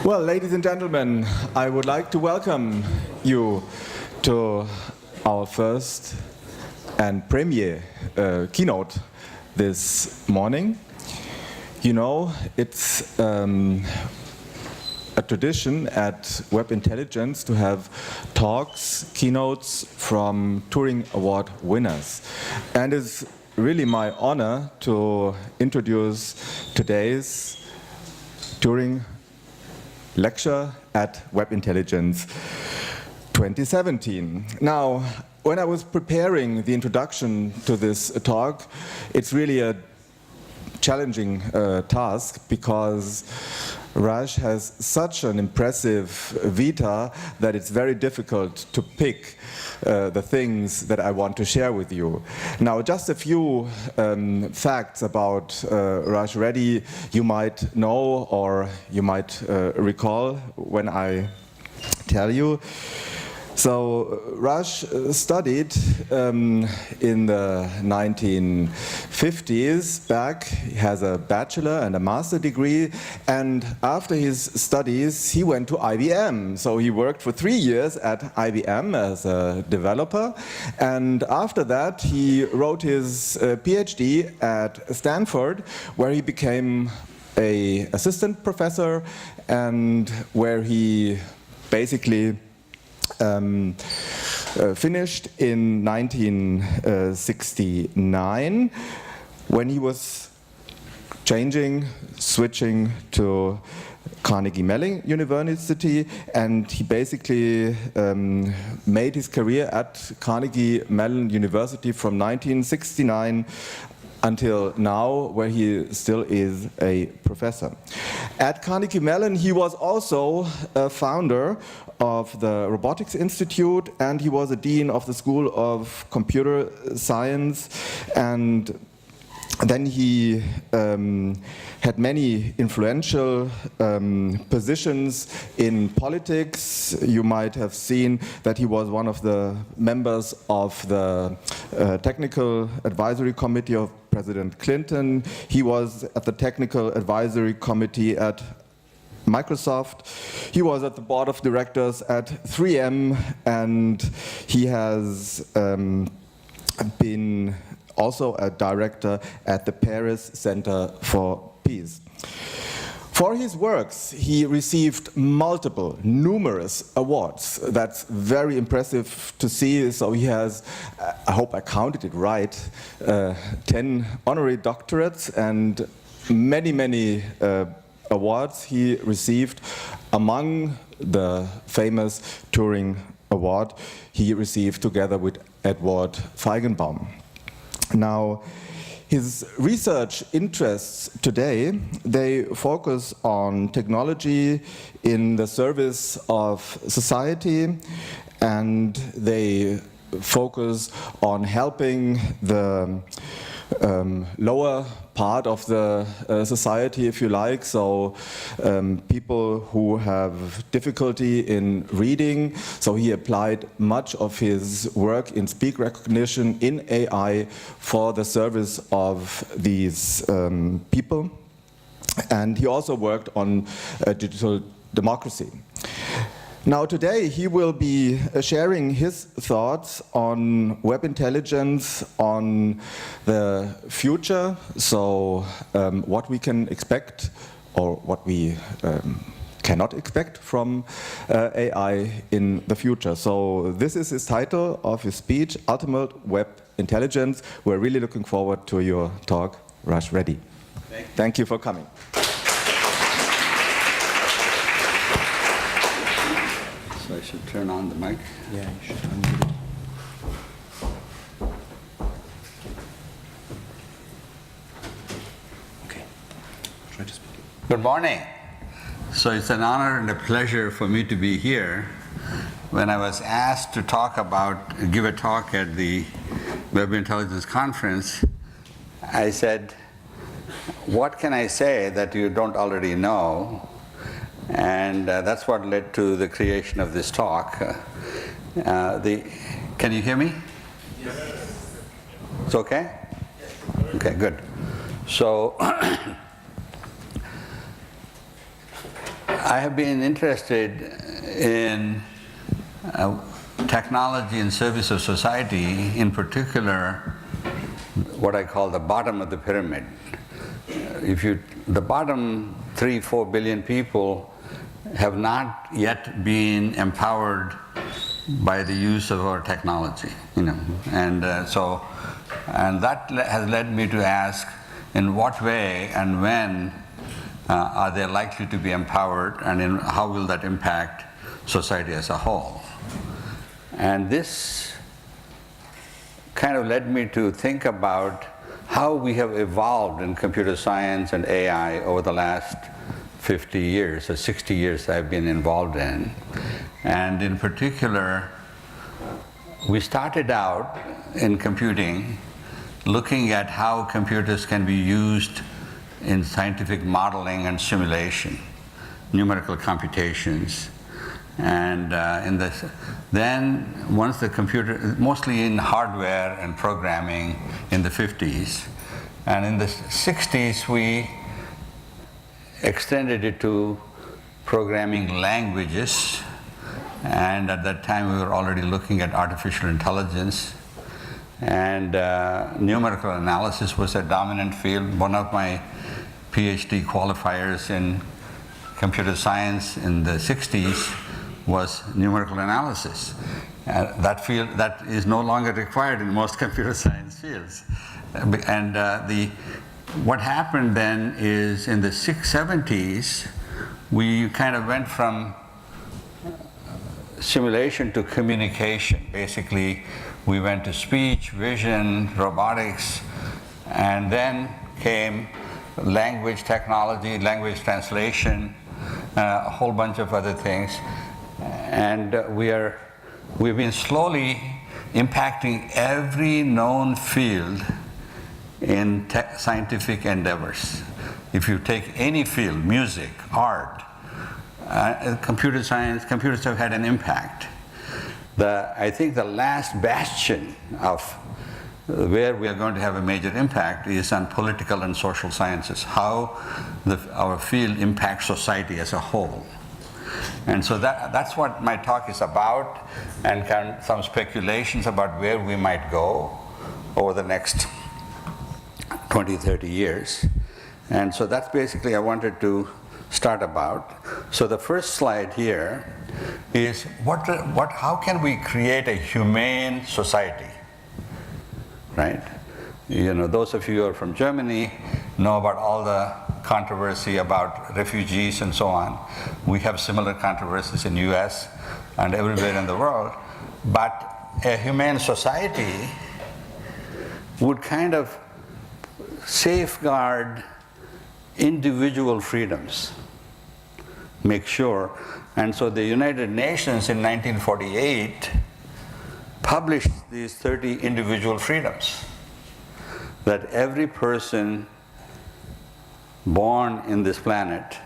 Well, ladies and gentlemen, I would like to welcome you to our first and premiere keynote this morning. You know, it's a tradition at Web Intelligence to have talks, keynotes from Turing Award winners. And it's really my honor to introduce today's Turing lecture at Web Intelligence 2017. Now, when I was preparing the introduction to this talk, it's really a challenging task because Raj has such an impressive vita that it's very difficult to pick the things that I want to share with you. Now, just a few facts about Raj Reddy you might know or you might recall when I tell you. So Raj studied in the 1950s back. He has a bachelor and a master degree, and after his studies he went to IBM. So he worked for 3 years at IBM as a developer, and after that he wrote his PhD at Stanford, where he became an assistant professor and where he basically finished in 1969 when he was switching to Carnegie Mellon University, and he basically made his career at Carnegie Mellon University from 1969 until now, where he still is a professor. At Carnegie Mellon, he was also a founder of the Robotics Institute, and he was a dean of the School of Computer Science, and then he had many influential positions in politics. You might have seen that he was one of the members of the Technical Advisory Committee of President Clinton. He was at the Technical Advisory Committee at Microsoft. He was at the board of directors at 3M, and he has been also a director at the Paris Center for Peace. For his works, he received numerous awards. That's very impressive to see. So he has, I hope I counted it right, 10 honorary doctorates and many awards he received. Among the famous Turing Award he received together with Edward Feigenbaum. Now, his research interests today, they focus on technology in the service of society, and they focus on helping the lower part of the society, if you like, so people who have difficulty in reading. So he applied much of his work in speech recognition in AI for the service of these people. And he also worked on digital democracy. Now today he will be sharing his thoughts on web intelligence, on the future, so what we can expect or what we cannot expect from AI in the future. So this is his title of his speech, Ultimate Web Intelligence. We're really looking forward to your talk, Raj Reddy. Thank you for coming. So I should turn on the mic? Yeah, you should unmute it. Okay. Try to speak. Good morning. So it's an honor and a pleasure for me to be here. When I was asked to give a talk at the Web Intelligence Conference, I said, what can I say that you don't already know? And that's what led to the creation of this talk. Can you hear me? Yes. It's okay? Okay, good. So I have been interested in technology in service of society, in particular what I call the bottom of the pyramid. The bottom 3-4 billion people have not yet been empowered by the use of our technology, and that has led me to ask, in what way and when are they likely to be empowered, and how will that impact society as a whole? And this kind of led me to think about how we have evolved in computer science and AI over the last 50 years or 60 years I've been involved in. And in particular, we started out in computing looking at how computers can be used in scientific modeling and simulation, numerical computations. And then once the computer, mostly in hardware and programming in the 50s, and in the 60s we extended it to programming languages, and at that time we were already looking at artificial intelligence, and numerical analysis was a dominant field. One of my PhD qualifiers in computer science in the 60s was numerical analysis. That field that is no longer required in most computer science fields. And what happened then is in the 70s, we kind of went from simulation to communication. Basically, we went to speech, vision, robotics, and then came language technology, language translation, a whole bunch of other things. And we've been slowly impacting every known field in scientific endeavors. If you take any field, music, art, computer science, computers have had an impact. I think the last bastion of where we are going to have a major impact is on political and social sciences, how our field impacts society as a whole. And so that's what my talk is about, and some speculations about where we might go over the next 20, 30 years. And so that's basically I wanted to start about. So the first slide here is how can we create a humane society, right? Those of you who are from Germany know about all the controversy about refugees and so on. We have similar controversies in the US and everywhere in the world. But a humane society would kind of safeguard individual freedoms, make sure. And so the United Nations in 1948 published these 30 individual freedoms, that every person born in this planet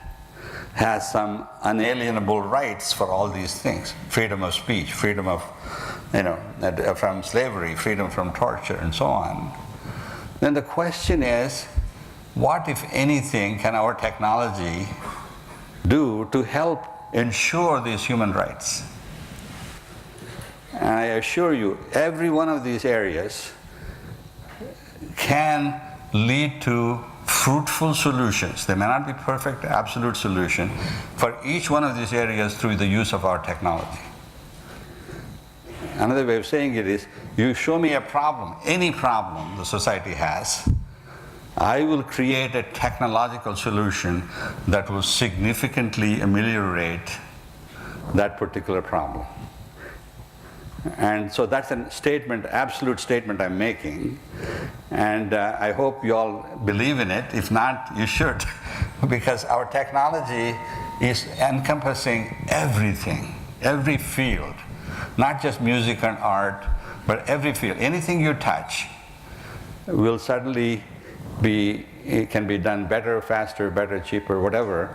has some unalienable rights for all these things: freedom of speech, freedom of, from slavery, freedom from torture, and so on. Then the question is, what, if anything, can our technology do to help ensure these human rights? And I assure you, every one of these areas can lead to fruitful solutions. They may not be perfect, absolute solution for each one of these areas through the use of our technology. Another way of saying it is, you show me a problem, any problem the society has, I will create a technological solution that will significantly ameliorate that particular problem. And so that's a statement, absolute statement I'm making, and I hope you all believe in it. If not, you should, because our technology is encompassing everything, every field, not just music and art, but every field. Anything you touch will suddenly it can be done better, faster, better, cheaper, whatever.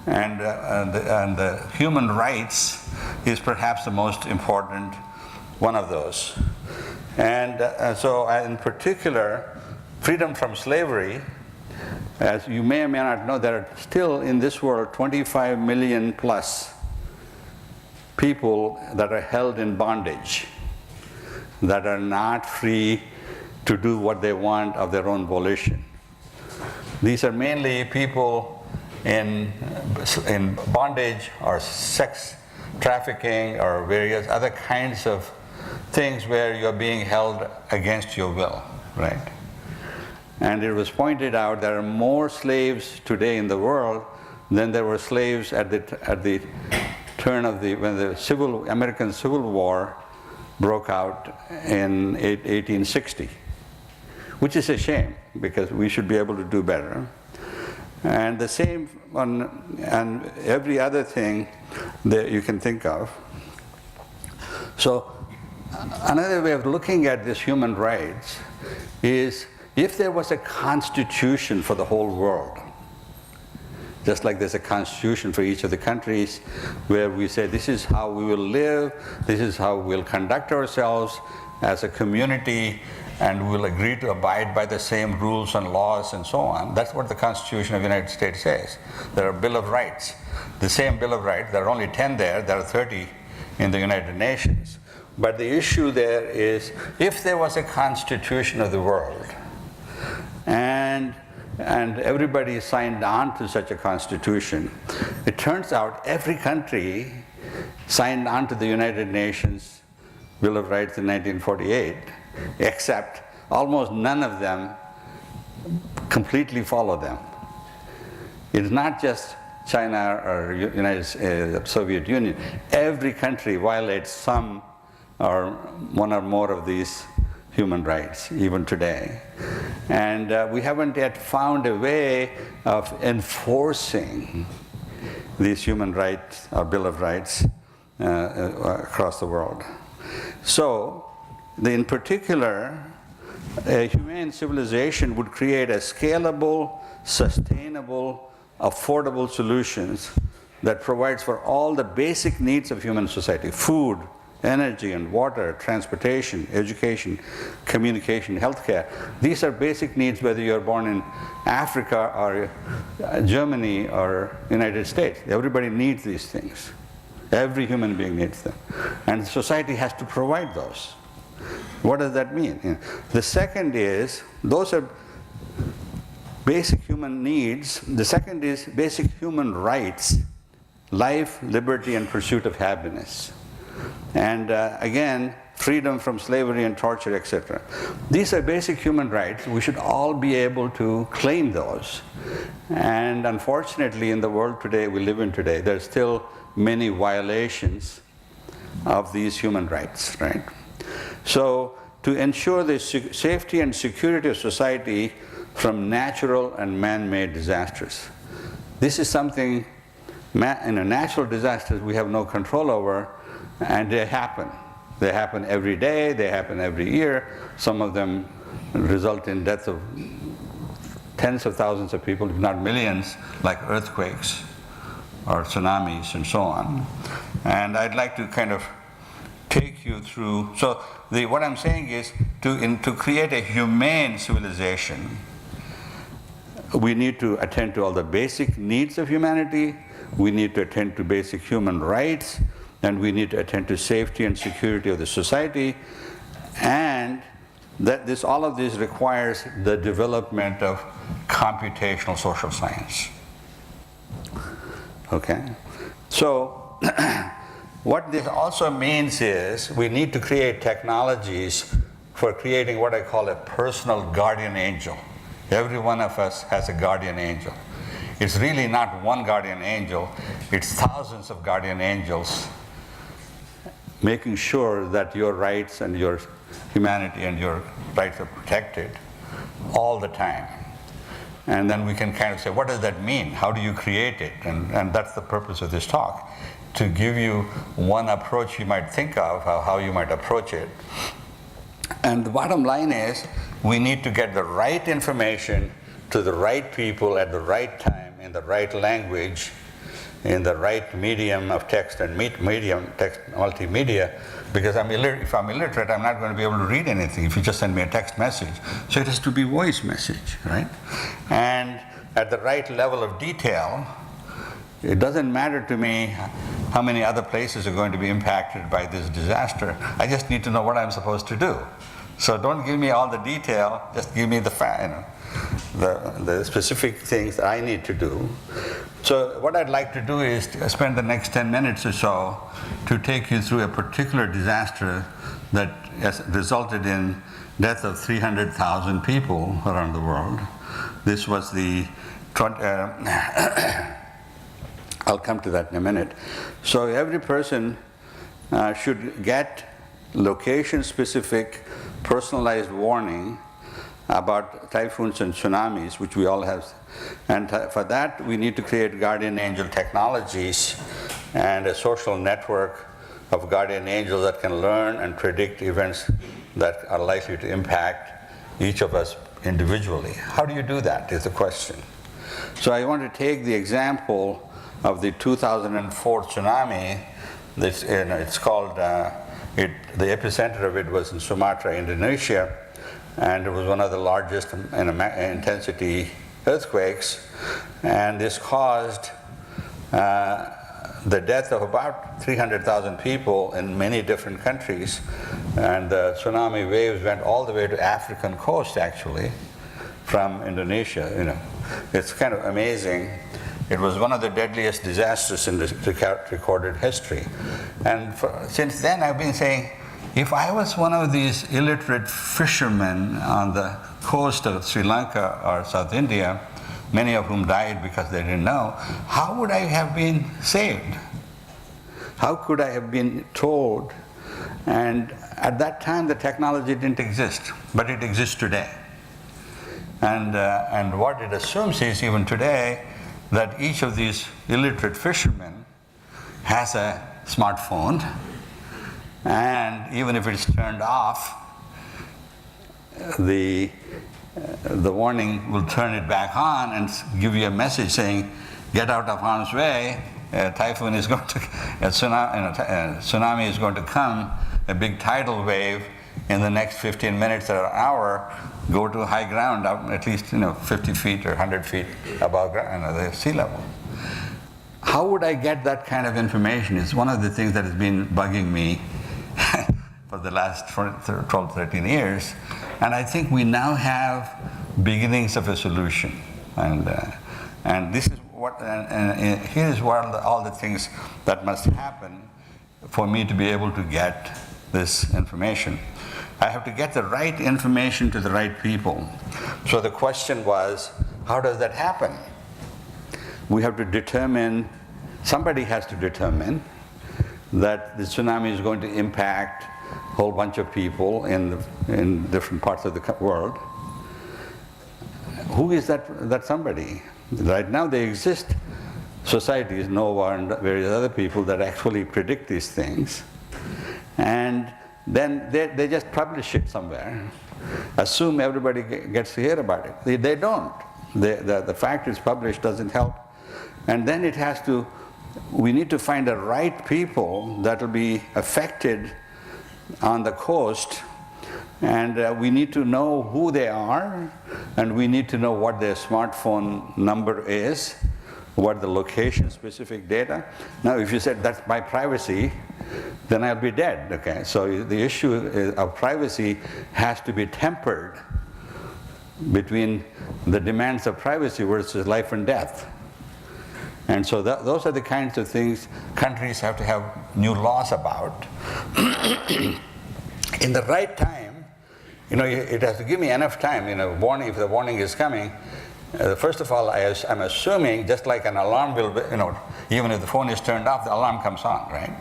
And the human rights is perhaps the most important one of those. And so in particular, freedom from slavery As you may or may not know, there are still in this world 25 million plus people that are held in bondage, that are not free to do what they want of their own volition. These are mainly people in bondage or sex trafficking or various other kinds of things where you're being held against your will, right? And it was pointed out there are more slaves today in the world than there were slaves at the turn of when the American Civil War broke out in 1860, which is a shame because we should be able to do better. And the same and every other thing that you can think of. So another way of looking at this human rights is if there was a constitution for the whole world, just like there's a constitution for each of the countries where we say this is how we will live, this is how we'll conduct ourselves as a community, and we'll agree to abide by the same rules and laws and so on. That's what the Constitution of the United States says. There are Bill of Rights. The same Bill of Rights, there are only 10 there are 30 in the United Nations. But the issue there is if there was a constitution of the world and everybody signed on to such a constitution, it turns out every country signed on to the United Nations Bill of Rights in 1948, except almost none of them completely follow them. It's not just China or Soviet Union. Every country violates some or one or more of these human rights, even today. And we haven't yet found a way of enforcing these human rights, or Bill of Rights, across the world. So, in particular, a humane civilization would create a scalable, sustainable, affordable solutions that provides for all the basic needs of human society: food, energy and water, transportation, education, communication, healthcare. These are basic needs whether you're born in Africa or Germany or United States. Everybody needs these things. Every human being needs them. And society has to provide those. What does that mean? The second is, those are basic human needs. The second is basic human rights: life, liberty, and pursuit of happiness. And again, freedom from slavery and torture, etc. These are basic human rights. We should all be able to claim those. And unfortunately, in the world today we live in today, there's still many violations of these human rights, right? So, to ensure the safety and security of society from natural and man-made disasters. This is something, natural disasters we have no control over, and they happen. They happen every day, they happen every year. Some of them result in deaths of tens of thousands of people, if not millions, like earthquakes or tsunamis and so on. And I'd like to kind of take you through, so what I'm saying is, to create a humane civilization, we need to attend to all the basic needs of humanity, we need to attend to basic human rights, and we need to attend to safety and security of the society, and that all of this requires the development of computational social science. Okay? So, what this also means is we need to create technologies for creating what I call a personal guardian angel. Every one of us has a guardian angel. It's really not one guardian angel, it's thousands of guardian angels making sure that your rights and your humanity and your rights are protected all the time. And then we can kind of say, what does that mean? How do you create it? And that's the purpose of this talk, to give you one approach you might think of, how you might approach it. And the bottom line is, we need to get the right information to the right people at the right time, in the right language, in the right medium of text and text multimedia, because if I'm illiterate, I'm not going to be able to read anything if you just send me a text message. So it has to be voice message, right? And at the right level of detail, it doesn't matter to me how many other places are going to be impacted by this disaster. I just need to know what I'm supposed to do. So don't give me all the detail, just give me the specific things that I need to do. So what I'd like to do is to spend the next 10 minutes or so to take you through a particular disaster that has resulted in death of 300,000 people around the world. This was the I'll come to that in a minute. So every person should get location-specific, personalized warning about typhoons and tsunamis, which we all have. And for that, we need to create guardian angel technologies and a social network of guardian angels that can learn and predict events that are likely to impact each of us individually. How do you do that is the question. So I want to take the example of the 2004 tsunami. It's called, the epicenter of it was in Sumatra, Indonesia, and it was one of the largest intensity earthquakes, and this caused the death of about 300,000 people in many different countries, and the tsunami waves went all the way to African coast, actually, from Indonesia. It's kind of amazing. It was one of the deadliest disasters in the recorded history. And since then I've been saying, if I was one of these illiterate fishermen on the coast of Sri Lanka or South India, many of whom died because they didn't know, how would I have been saved? How could I have been told? And at that time the technology didn't exist, but it exists today. And what it assumes is, even today, that each of these illiterate fishermen has a smartphone, and even if it's turned off, the warning will turn it back on and give you a message saying, get out of harm's way, a typhoon is going to, a tsunami is going to come, a big tidal wave in the next 15 minutes or an hour, go to high ground, up at least 50 feet or 100 feet above the sea level. How would I get that kind of information? It's one of the things that has been bugging me for the last 12, 13 years. And I think we now have beginnings of a solution. And this is what, and here's what all the things that must happen for me to be able to get this information. I have to get the right information to the right people. So the question was, how does that happen? We have to determine, somebody has to determine that the tsunami is going to impact a whole bunch of people in different parts of the world. Who is that somebody? Right now they exist societies, NOAA and various other people that actually predict these things. And then they just publish it somewhere, assume everybody gets to hear about it. They don't. The fact it's published doesn't help. And then we need to find the right people that will be affected on the coast, and we need to know who they are, and we need to know what their smartphone number is, what the location-specific data. Now, if you said that's my privacy, then I'll be dead, okay? So the issue of privacy has to be tempered between the demands of privacy versus life and death. And so those are the kinds of things countries have to have new laws about. In the right time, it has to give me enough time, warning, if the warning is coming. First of all, I'm assuming, just like an alarm will be, even if the phone is turned off, the alarm comes on, right?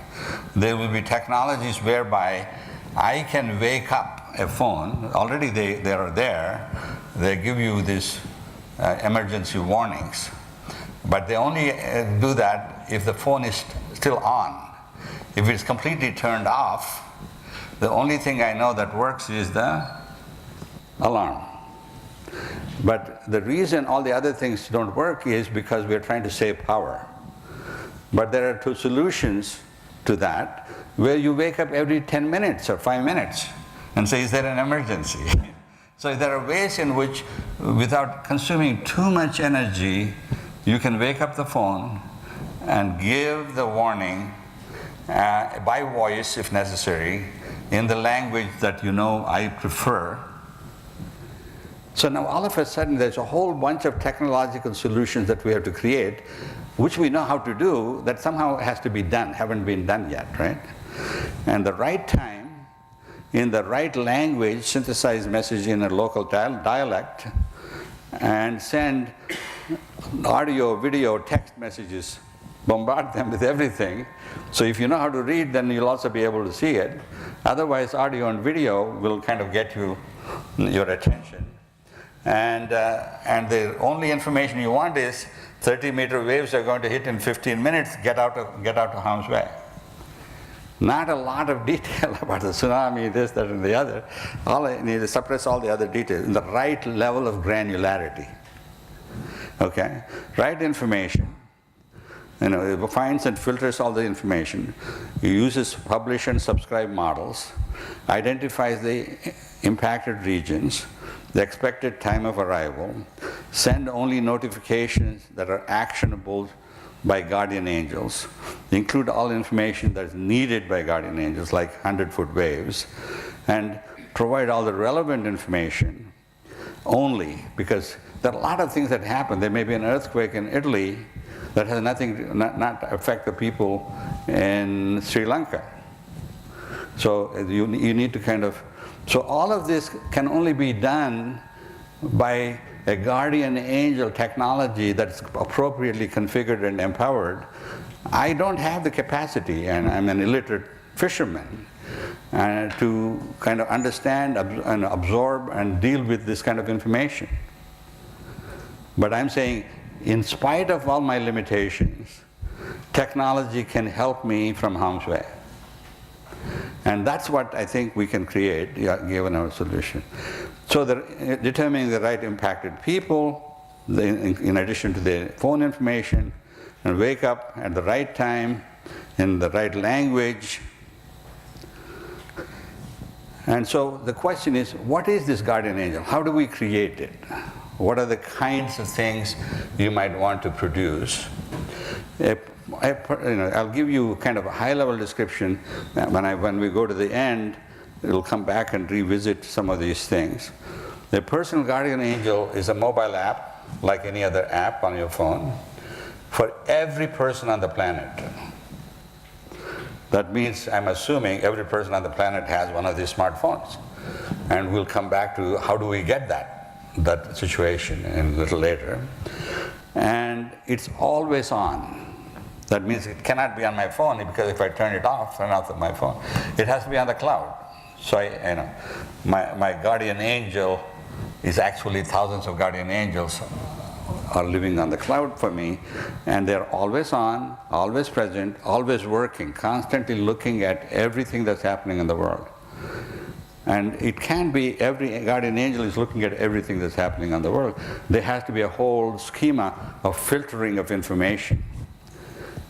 There will be technologies whereby I can wake up a phone. Already they are there. They give you these emergency warnings. But they only do that if the phone is still on. If it's completely turned off, the only thing I know that works is the alarm. But the reason all the other things don't work is because we're trying to save power. But there are two solutions to that, where you wake up every 10 minutes or 5 minutes and say, is there an emergency? So there are ways in which, without consuming too much energy, you can wake up the phone and give the warning by voice, if necessary, in the language that you know I prefer. So now all of a sudden there's a whole bunch of technological solutions that we have to create, which we know how to do, that somehow has to be done, haven't been done yet, right? And the right time, in the right language, synthesize message in a local dialect, and send audio, video, text messages, bombard them with everything. So if you know how to read, then you'll also be able to see it. Otherwise, audio and video will kind of get you your attention. And the only information you want is 30-meter waves are going to hit in 15 minutes, get out of harm's way. Not a lot of detail about the tsunami, this, that, and the other. All I need is suppress all the other details in the right level of granularity. Okay? Right information. You know, it finds and filters all the information. It uses publish and subscribe models, identifies the impacted regions, the expected time of arrival, send only notifications that are actionable by guardian angels, include all information that's needed by guardian angels, like 100-foot waves, and provide all the relevant information only, because there are a lot of things that happen. There may be an earthquake in Italy that has nothing, not affect the people in Sri Lanka. So you need to kind of, so all of this can only be done by a guardian angel technology that's appropriately configured and empowered. I don't have the capacity, and I'm an illiterate fisherman, to kind of understand and absorb and deal with this kind of information. But I'm saying, in spite of all my limitations, technology can help me from harm's way. And that's what I think we can create, given our solution. So determining the right impacted people, in addition to the phone information, and wake up at the right time, in the right language. And so the question is, what is this guardian angel? How do we create it? What are the kinds of things you might want to produce? I'll give you kind of a high-level description. When we go to the end, it'll come back and revisit some of these things. The personal guardian angel is a mobile app, like any other app on your phone, for every person on the planet. That means, I'm assuming, every person on the planet has one of these smartphones. And we'll come back to how do we get that situation a little later. And it's always on. That means it cannot be on my phone, because if I turn off my phone, it has to be on the cloud. So my guardian angel is actually thousands of guardian angels are living on the cloud for me, and they're always on, always present, always working, constantly looking at everything that's happening in the world. And it can be every guardian angel is looking at everything that's happening in the world. There has to be a whole schema of filtering of information.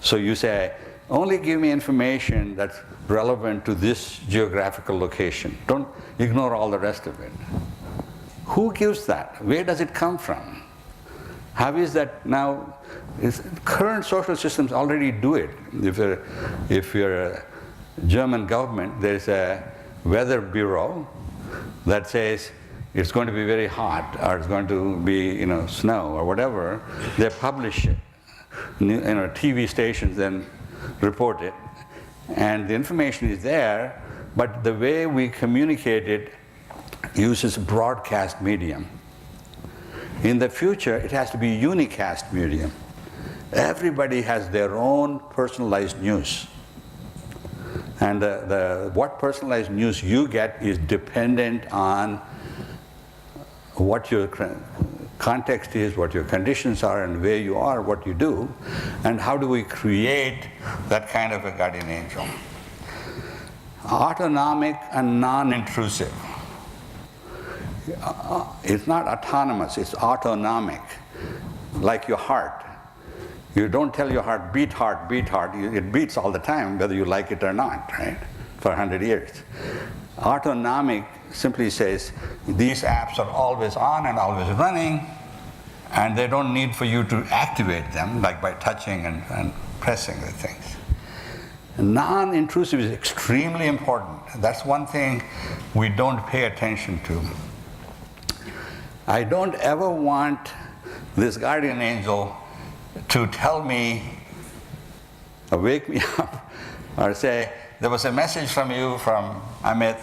So you say, only give me information that's relevant to this geographical location. Don't ignore all the rest of it. Who gives that? Where does it come from? How is that now? Current social systems already do it. If you're a German government, there's a weather bureau that says it's going to be very hot, or it's going to be snow or whatever. They publish it. TV stations then report it, and the information is there, but the way we communicate it uses broadcast medium. In the future, it has to be unicast medium. Everybody has their own personalized news. And what personalized news you get is dependent on what your context is, what your conditions are, and where you are, what you do, and how do we create that kind of a guardian angel. Autonomic and non-intrusive. It's not autonomous, it's autonomic, like your heart. You don't tell your heart, beat heart, beat heart. It beats all the time, whether you like it or not, right? For 100 years. Autonomic simply says these apps are always on and always running, and they don't need for you to activate them, like by touching and pressing the things. Non-intrusive is extremely important. That's one thing we don't pay attention to. I don't ever want this guardian angel to tell me, or wake me up, or say, there was a message from you, from Amit,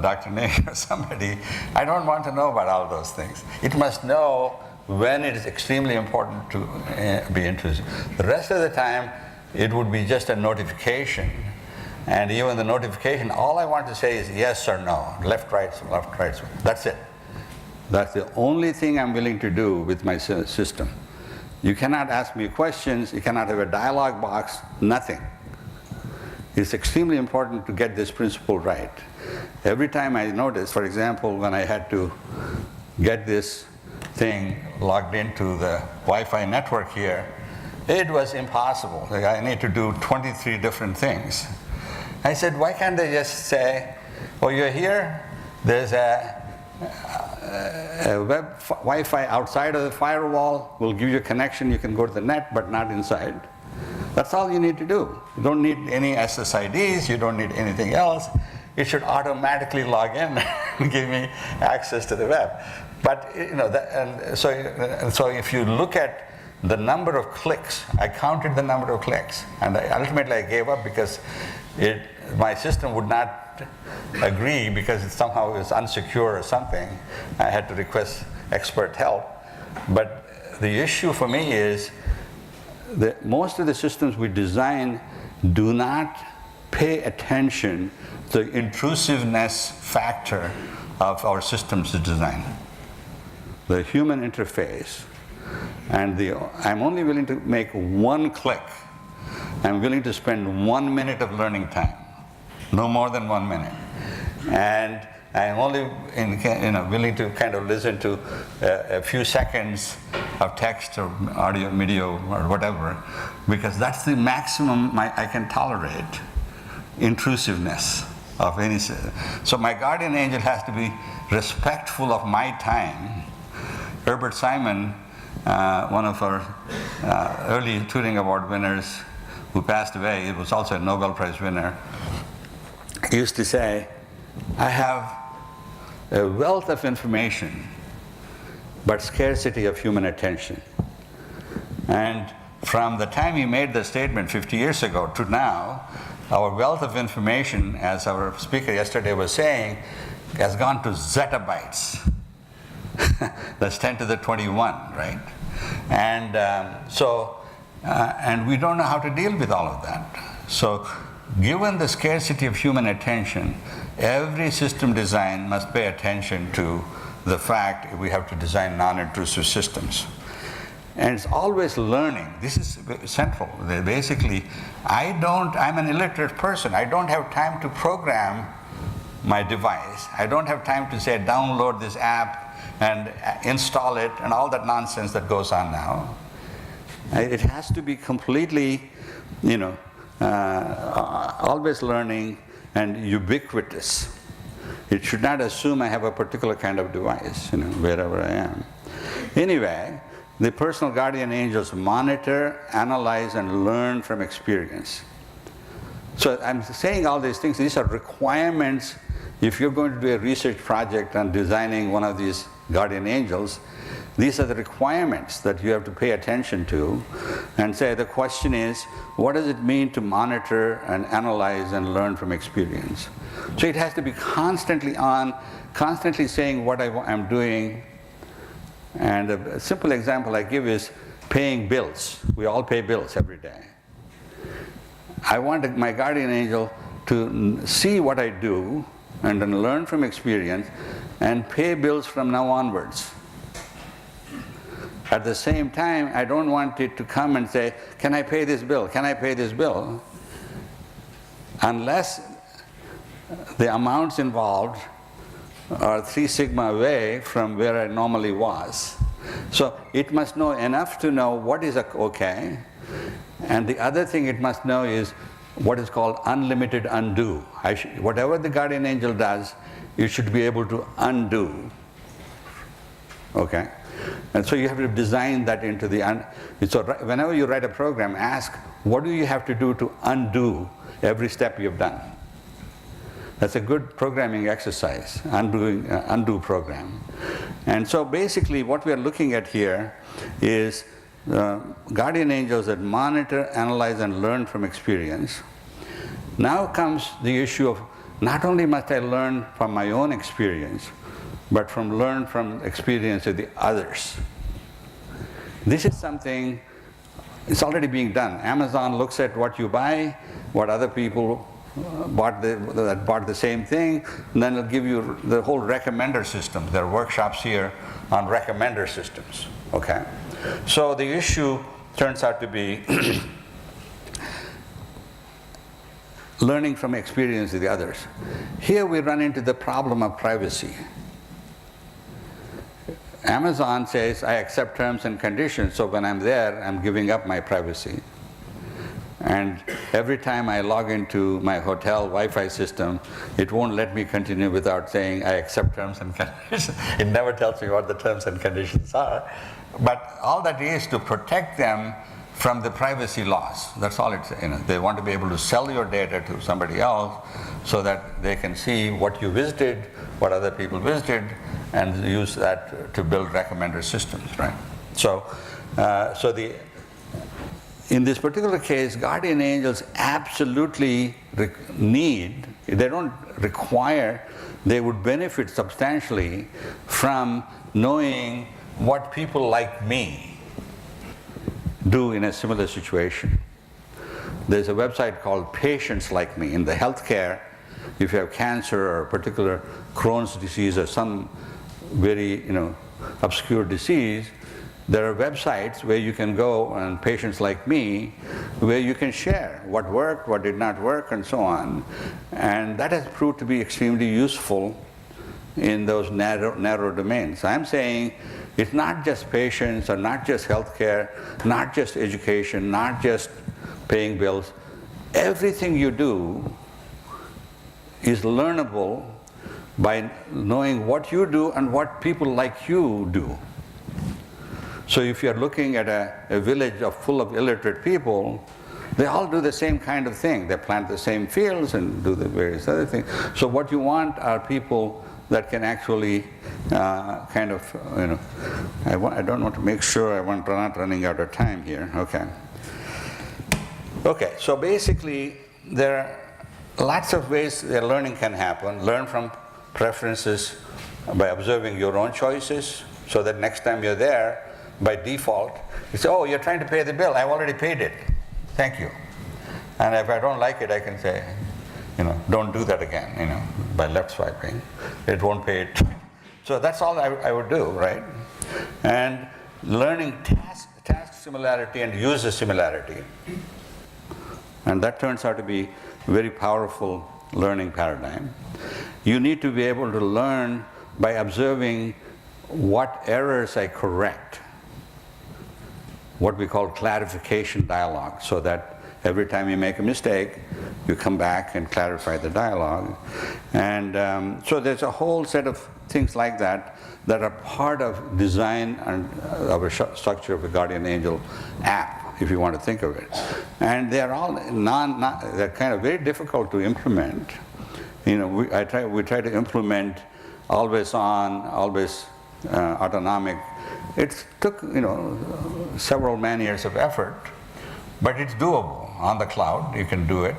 Dr. Nick, or somebody. I don't want to know about all those things. It must know when it is extremely important to be intrusive. The rest of the time, it would be just a notification. And even the notification, all I want to say is yes or no, left, right, left, right. That's it. That's the only thing I'm willing to do with my system. You cannot ask me questions, you cannot have a dialog box, nothing. It's extremely important to get this principle right. Every time I notice, for example, when I had to get this thing logged into the Wi-Fi network here, it was impossible. Like, I need to do 23 different things. I said, why can't they just say, oh, you're here, there's a web Wi-Fi outside of the firewall, will give you a connection, you can go to the net, but not inside. That's all you need to do. You don't need any SSIDs, you don't need anything else. It should automatically log in and give me access to the web. But so if you look at the number of clicks, I counted the number of clicks, and ultimately I gave up because my system would not agree because it somehow was unsecure or something. I had to request expert help. But the issue for me is that most of the systems we design do not pay attention to the intrusiveness factor of our systems design. The human interface. And I'm only willing to make one click. I'm willing to spend 1 minute of learning time, no more than 1 minute. And I'm only willing to kind of listen to a few seconds of text or audio, video, or whatever, because that's the maximum I can tolerate intrusiveness of any. So my guardian angel has to be respectful of my time. Herbert Simon, one of our early Turing Award winners who passed away, he was also a Nobel Prize winner, he used to say, I have a wealth of information, but scarcity of human attention. And from the time he made the statement 50 years ago to now, our wealth of information, as our speaker yesterday was saying, has gone to zettabytes. That's 10 to the 21, right? And and we don't know how to deal with all of that. So given the scarcity of human attention, every system design must pay attention to the fact we have to design non-intrusive systems. And it's always learning. This is central. Basically, I'm an illiterate person. I don't have time to program my device. I don't have time to say, download this app and install it and all that nonsense that goes on now. It has to be completely, always learning and ubiquitous. It should not assume I have a particular kind of device, wherever I am. Anyway, the personal guardian angels monitor, analyze, and learn from experience. So I'm saying all these things, these are requirements. If you're going to do a research project on designing one of these guardian angels, these are the requirements that you have to pay attention to and say, the question is, what does it mean to monitor and analyze and learn from experience? So it has to be constantly on, constantly saying what I'm doing. And a simple example I give is paying bills. We all pay bills every day. I want my guardian angel to see what I do and then learn from experience and pay bills from now onwards. At the same time, I don't want it to come and say, can I pay this bill? Can I pay this bill? Unless the amounts involved are 3 sigma away from where I normally was. So it must know enough to know what is okay. And the other thing it must know is what is called unlimited undo. Whatever the guardian angel does, you should be able to undo. Okay? And so you have to design that into the... So whenever you write a program, ask, what do you have to do to undo every step you've done? That's a good programming exercise, undo program. And so basically what we are looking at here is guardian angels that monitor, analyze, and learn from experience. Now comes the issue of not only must I learn from my own experience, but learn from experience of the others. This is something, it's already being done. Amazon looks at what you buy, what other people bought the same thing, and then it'll give you the whole recommender system. There are workshops here on recommender systems, okay? So the issue turns out to be learning from experience of the others. Here we run into the problem of privacy. Amazon says, I accept terms and conditions, so when I'm there, I'm giving up my privacy. And every time I log into my hotel Wi-Fi system, it won't let me continue without saying, I accept terms and conditions. It never tells me what the terms and conditions are. But all that is to protect them from the privacy laws. That's all it's, they want to be able to sell your data to somebody else so that they can see what you visited, what other people visited, and use that to build recommender systems, right? So, in this particular case, guardian angels absolutely they don't require, they would benefit substantially from knowing what people like me do in a similar situation. There's a website called Patients Like Me. In the healthcare, if you have cancer or a particular Crohn's disease or some very obscure disease, there are websites where you can go, and Patients Like Me, where you can share what worked, what did not work, and so on. And that has proved to be extremely useful in those narrow domains. I'm saying it's not just patients, or not just healthcare, not just education, not just paying bills. Everything you do is learnable by knowing what you do and what people like you do. So if you're looking at a village full of illiterate people, they all do the same kind of thing. They plant the same fields and do the various other things. So what you want are people that can actually I don't want to make sure I'm not running out of time here. Okay, so basically there are lots of ways that learning can happen. Learn from preferences by observing your own choices, so that next time you're there, by default, you say, oh, you're trying to pay the bill. I've already paid it. Thank you. And if I don't like it, I can say, don't do that again, by left swiping. It won't pay it. So that's all I would do, right? And learning task similarity and user similarity. And that turns out to be a very powerful learning paradigm. You need to be able to learn by observing what errors I correct, what we call clarification dialogue, so that every time you make a mistake, you come back and clarify the dialogue. And so there's a whole set of things like that that are part of design and of a structure of a guardian angel app, if you want to think of it. And they're all they're kind of very difficult to implement. We try to implement always on, always autonomic. It took several man years of effort, but it's doable. On the cloud, you can do it,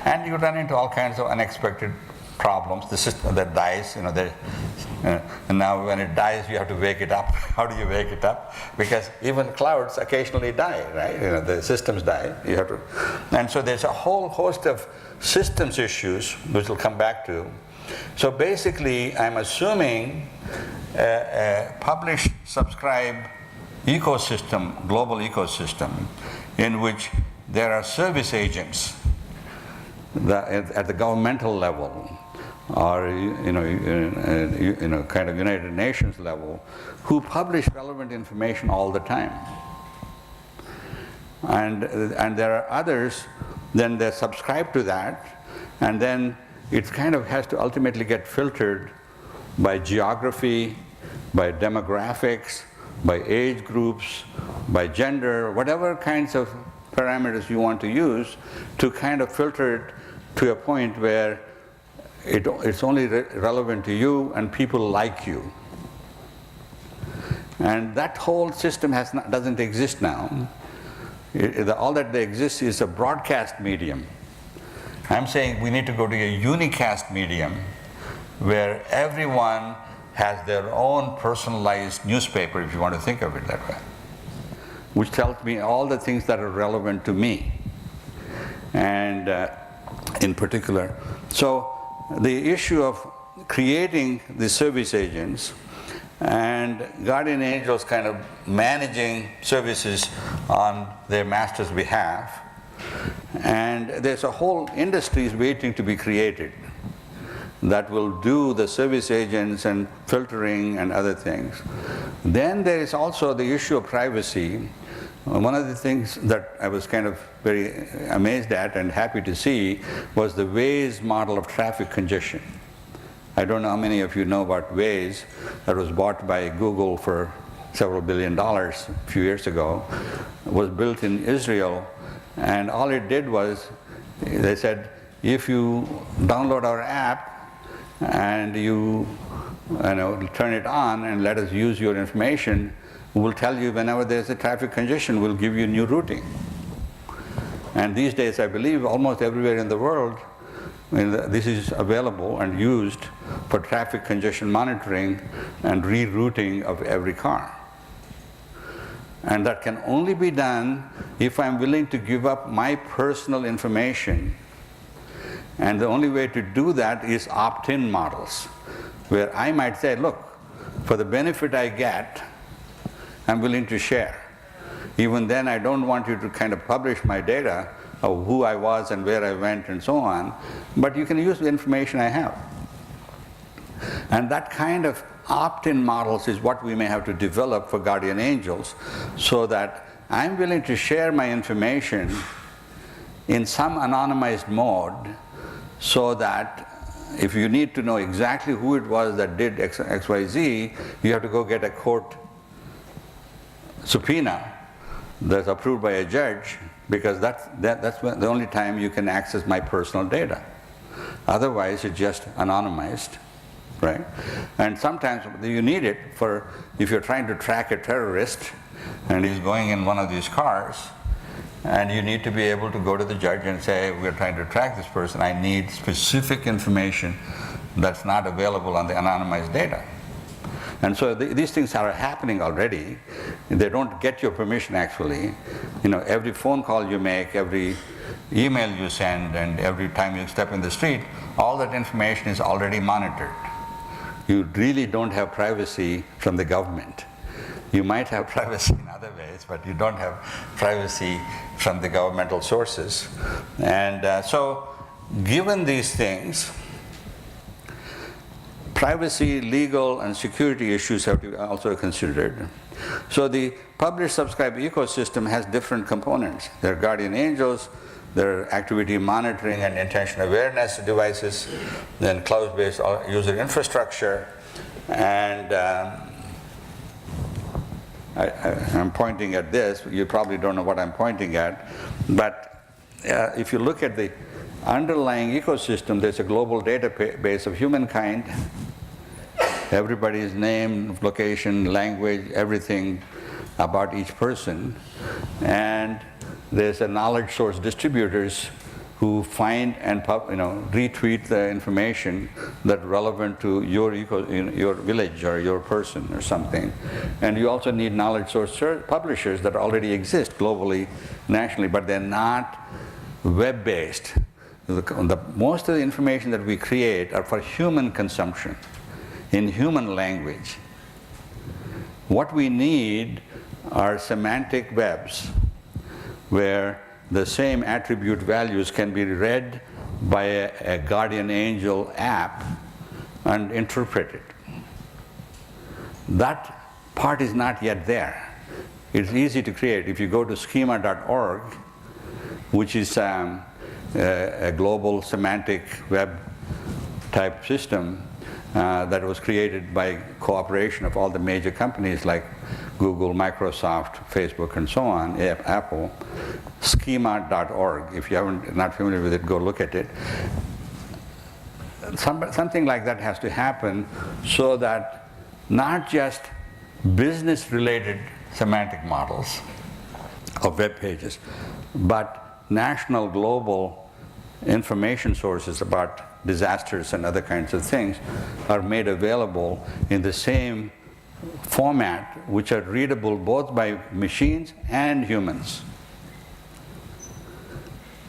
and you run into all kinds of unexpected problems. The system that dies, and now when it dies, you have to wake it up. How do you wake it up? Because even clouds occasionally die, right? The systems die. You have to, and so there's a whole host of systems issues which we'll come back to. So basically, I'm assuming a publish, subscribe ecosystem, global ecosystem, in which there are service agents at the governmental level, or kind of United Nations level, who publish relevant information all the time. And there are others then they subscribe to that, and then it kind of has to ultimately get filtered by geography, by demographics, by age groups, by gender, whatever kinds of parameters you want to use to kind of filter it to a point where it's only relevant to you and people like you. And that whole system doesn't exist now. All that exists is a broadcast medium. I'm saying we need to go to a unicast medium where everyone has their own personalized newspaper, if you want to think of it that way, which tells me all the things that are relevant to me, and in particular. So the issue of creating the service agents and guardian angels kind of managing services on their master's behalf, and there's a whole industry waiting to be created that will do the service agents and filtering and other things. Then there is also the issue of privacy. One of the things that I was kind of very amazed at and happy to see was the Waze model of traffic congestion. I don't know how many of you know about Waze, that was bought by Google for several $1 billion a few years ago. It was built in Israel, and all it did was, they said, if you download our app and you turn it on and let us use your information, we'll tell you whenever there's a traffic congestion, we'll give you new routing. And these days, I believe almost everywhere in the world, this is available and used for traffic congestion monitoring and rerouting of every car. And that can only be done if I'm willing to give up my personal information. And the only way to do that is opt-in models, where I might say, look, for the benefit I get, I'm willing to share. Even then, I don't want you to kind of publish my data of who I was and where I went and so on, but you can use the information I have. And that kind of opt-in models is what we may have to develop for guardian angels, so that I'm willing to share my information in some anonymized mode, so that if you need to know exactly who it was that did XYZ, you have to go get a court subpoena that's approved by a judge, because that's the only time you can access my personal data. Otherwise, it's just anonymized, right? And sometimes you need it for if you're trying to track a terrorist and he's going in one of these cars, and you need to be able to go to the judge and say, we're trying to track this person, I need specific information that's not available on the anonymized data. And so these things are happening already. They don't get your permission, actually. Every phone call you make, every email you send, and every time you step in the street, all that information is already monitored. You really don't have privacy from the government. You might have privacy in other ways, but you don't have privacy from the governmental sources. And so given these things, privacy, legal, and security issues have to be also considered. So the publish-subscribe ecosystem has different components. There are guardian angels, there are activity monitoring and intention awareness devices, then cloud-based user infrastructure, and I'm pointing at this. You probably don't know what I'm pointing at, but if you look at the underlying ecosystem, there's a global database of humankind. Everybody's name, location, language, everything about each person. And there's a knowledge source distributors who find and retweet the information that's relevant to your village or your person or something. And you also need knowledge source publishers that already exist globally, nationally, but they're not web-based. Most of the information that we create are for human consumption, in human language. What we need are semantic webs, where the same attribute values can be read by a guardian angel app and interpreted. That part is not yet there. It's easy to create. If you go to schema.org, which is a global semantic web type system that was created by cooperation of all the major companies like Google, Microsoft, Facebook, and so on, Apple. Schema.org. If you haven't not familiar with it, go look at it. Something like that has to happen so that not just business-related semantic models of web pages, but national, global information sources about disasters and other kinds of things are made available in the same format, which are readable both by machines and humans.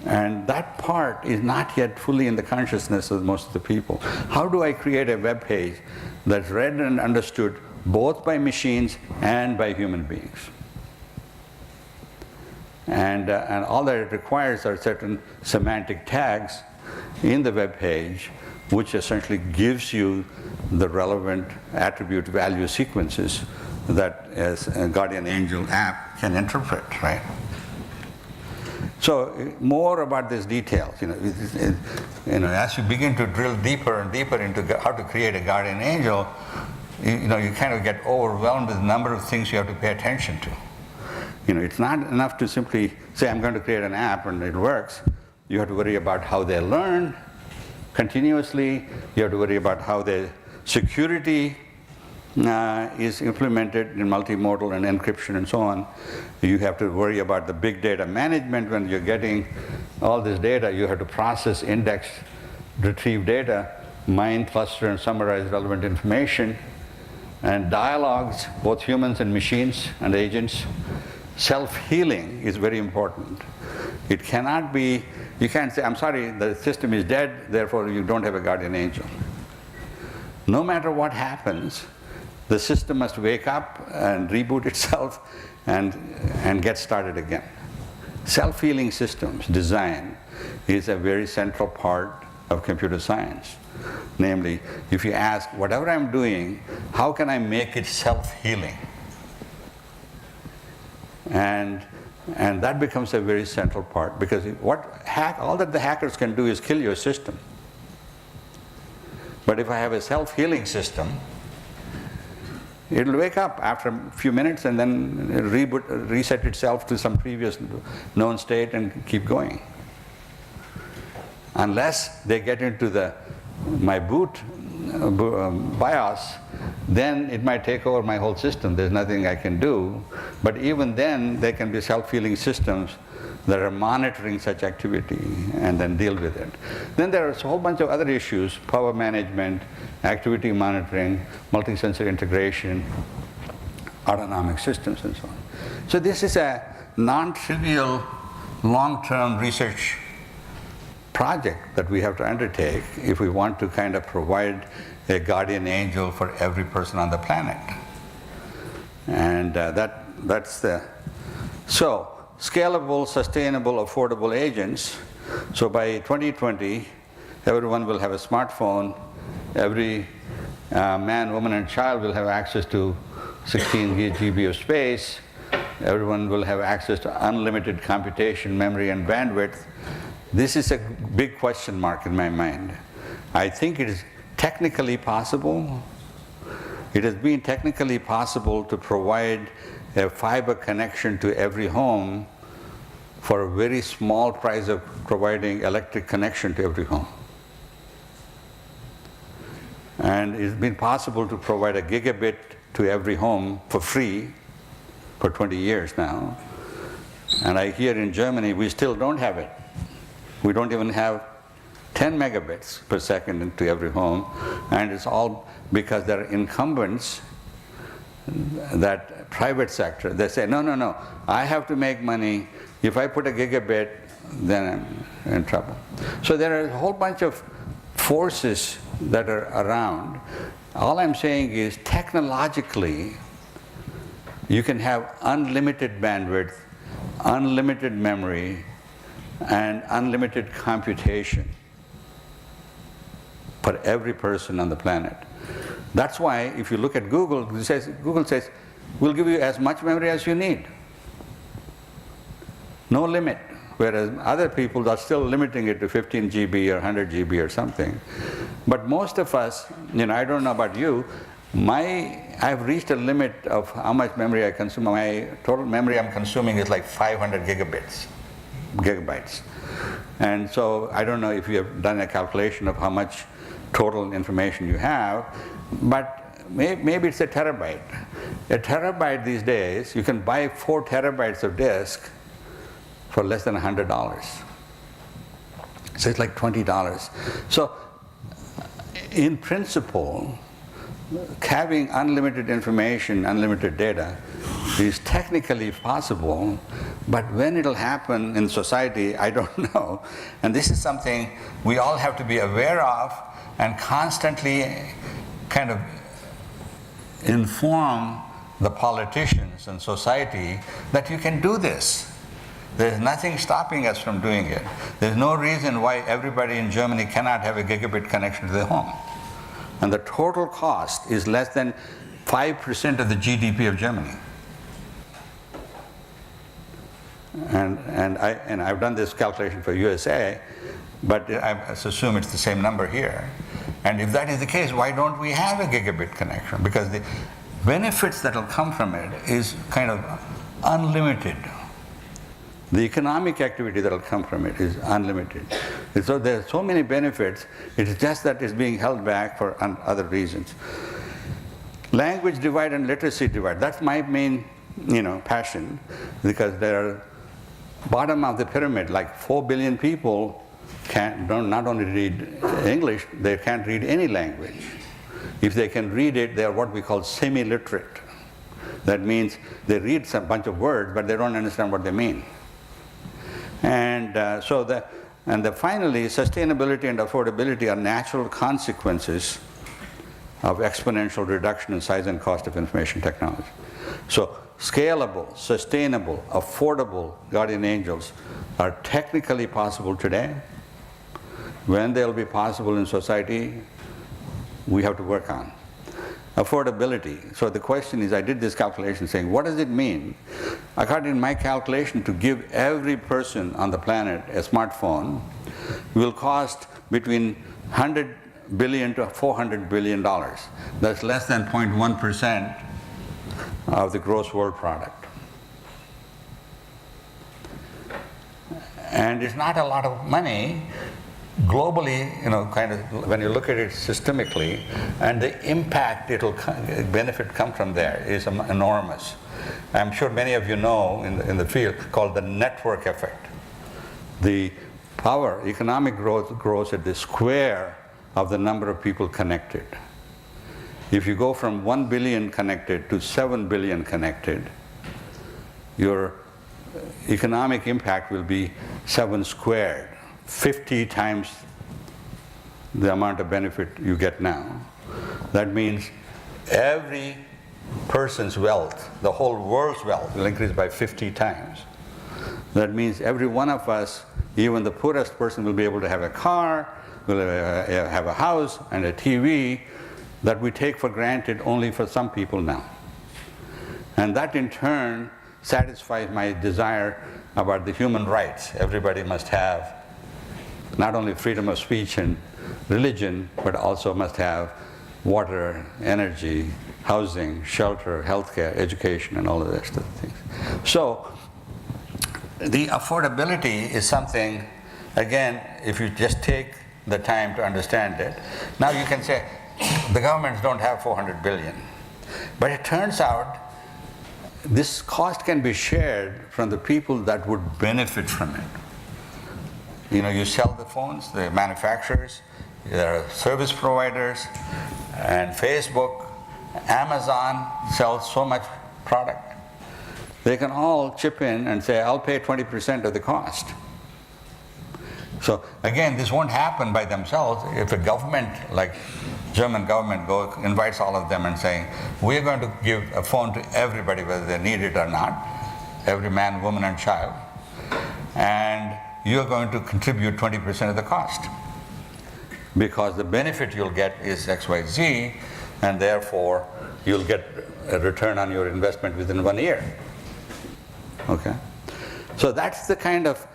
And that part is not yet fully in the consciousness of most of the people. How do I create a web page that's read and understood both by machines and by human beings? And all that it requires are certain semantic tags in the web page, which essentially gives you the relevant attribute value sequences that as a Guardian Angel app can interpret, right? So more about these details, as you begin to drill deeper and deeper into how to create a Guardian Angel, you kind of get overwhelmed with the number of things you have to pay attention to. It's not enough to simply say, I'm going to create an app and it works. You have to worry about how they learn continuously. You have to worry about how the security is implemented in multimodal and encryption and so on. You have to worry about the big data management. When you're getting all this data, you have to process, index, retrieve data, mine, cluster, and summarize relevant information. And dialogues, both humans and machines and agents. Self-healing is very important. It cannot be, you can't say, I'm sorry, the system is dead, therefore you don't have a Guardian Angel. No matter what happens, the system must wake up and reboot itself and get started again. Self-healing systems design is a very central part of computer science. Namely, if you ask, whatever I'm doing, how can I make it self-healing? And that becomes a very central part, because all that the hackers can do is kill your system. But if I have a self-healing system, it'll wake up after a few minutes and then reset itself to some previous known state and keep going. Unless they get into my boot BIOS, then it might take over my whole system. There's nothing I can do. But even then, there can be self-healing systems that are monitoring such activity and then deal with it. Then there are a whole bunch of other issues: power management, activity monitoring, multi-sensor integration, autonomic systems, and so on. So this is a non-trivial, long-term research project that we have to undertake if we want to kind of provide a Guardian Angel for every person on the planet. And that's so scalable, sustainable, affordable agents. So by 2020, everyone will have a smartphone. Every man, woman, and child will have access to 16 GB of space. Everyone will have access to unlimited computation, memory, and bandwidth. This is a big question mark in my mind. I think it is technically possible. It has been technically possible to provide a fiber connection to every home for a very small price of providing electric connection to every home. And it's been possible to provide a gigabit to every home for free for 20 years now. And I hear in Germany we still don't have it. We don't even have 10 megabits per second into every home, and it's all because there are incumbents, that private sector, they say, no, I have to make money. If I put a gigabit, then I'm in trouble. So there are a whole bunch of forces that are around. All I'm saying is, technologically, you can have unlimited bandwidth, unlimited memory, and unlimited computation for every person on the planet. That's why if you look at Google, Google says, we'll give you as much memory as you need. No limit. whereas other people are still limiting it to 15 GB or 100 GB or something. But most of us, I don't know about you, I've reached a limit of how much memory I consume. My total memory I'm consuming is like 500 gigabytes. And so I don't know if you have done a calculation of how much total information you have, but maybe it's a terabyte. A terabyte these days, you can buy 4 terabytes of disk for less than $100. So it's like $20. So in principle, having unlimited information, unlimited data is technically possible, but when it'll happen in society, I don't know. And this is something we all have to be aware of and constantly kind of inform the politicians and society that you can do this. There's nothing stopping us from doing it. There's no reason why everybody in Germany cannot have a gigabit connection to their home. And the total cost is less than 5% of the GDP of Germany. And I've done this calculation for USA, but I assume it's the same number here. And if that is the case, why don't we have a gigabit connection? Because the benefits that will come from it is kind of unlimited. The economic activity that will come from it is unlimited. And so there are so many benefits, it's just that it's being held back for other reasons. Language divide and literacy divide, that's my main passion, because there are bottom of the pyramid, like 4 billion people don't not only read English, they can't read any language. If they can read it, they are what we call semi-literate. That means they read some bunch of words, but they don't understand what they mean. And finally, sustainability and affordability are natural consequences of exponential reduction in size and cost of information technology. So scalable, sustainable, affordable guardian angels are technically possible today. When they'll be possible in society, we have to work on. Affordability. So the question is, I did this calculation saying, what does it mean? According to my calculation, to give every person on the planet a smartphone will cost between $100 billion to $400 billion. That's less than 0.1% of the gross world product. And it's not a lot of money. Globally, kind of when you look at it systemically, and the impact benefit come from there is enormous. I'm sure many of you know in the field called the network effect. The economic growth grows at the square of the number of people connected. If you go from 1 billion connected to 7 billion connected, your economic impact will be 7 squared. 50 times the amount of benefit you get now. That means every person's wealth, the whole world's wealth, will increase by 50 times. That means every one of us, even the poorest person, will be able to have a car, will have a house and a TV that we take for granted only for some people now. And that in turn satisfies my desire about the human rights. Everybody must have not only freedom of speech and religion, but also must have water, energy, housing, shelter, healthcare, education, and all of those things. So the affordability is something, again, if you just take the time to understand it. Now you can say, the governments don't have 400 billion. But it turns out this cost can be shared from the people that would benefit from it. You sell the phones, the manufacturers, there are service providers, and Facebook, Amazon sells so much product. They can all chip in and say, I'll pay 20% of the cost. So again, this won't happen by themselves. If a government, like German government, invites all of them and saying, we're going to give a phone to everybody, whether they need it or not, every man, woman, and child, and you're going to contribute 20% of the cost, because the benefit you'll get is XYZ, and therefore you'll get a return on your investment within 1 year. Okay? So that's the kind of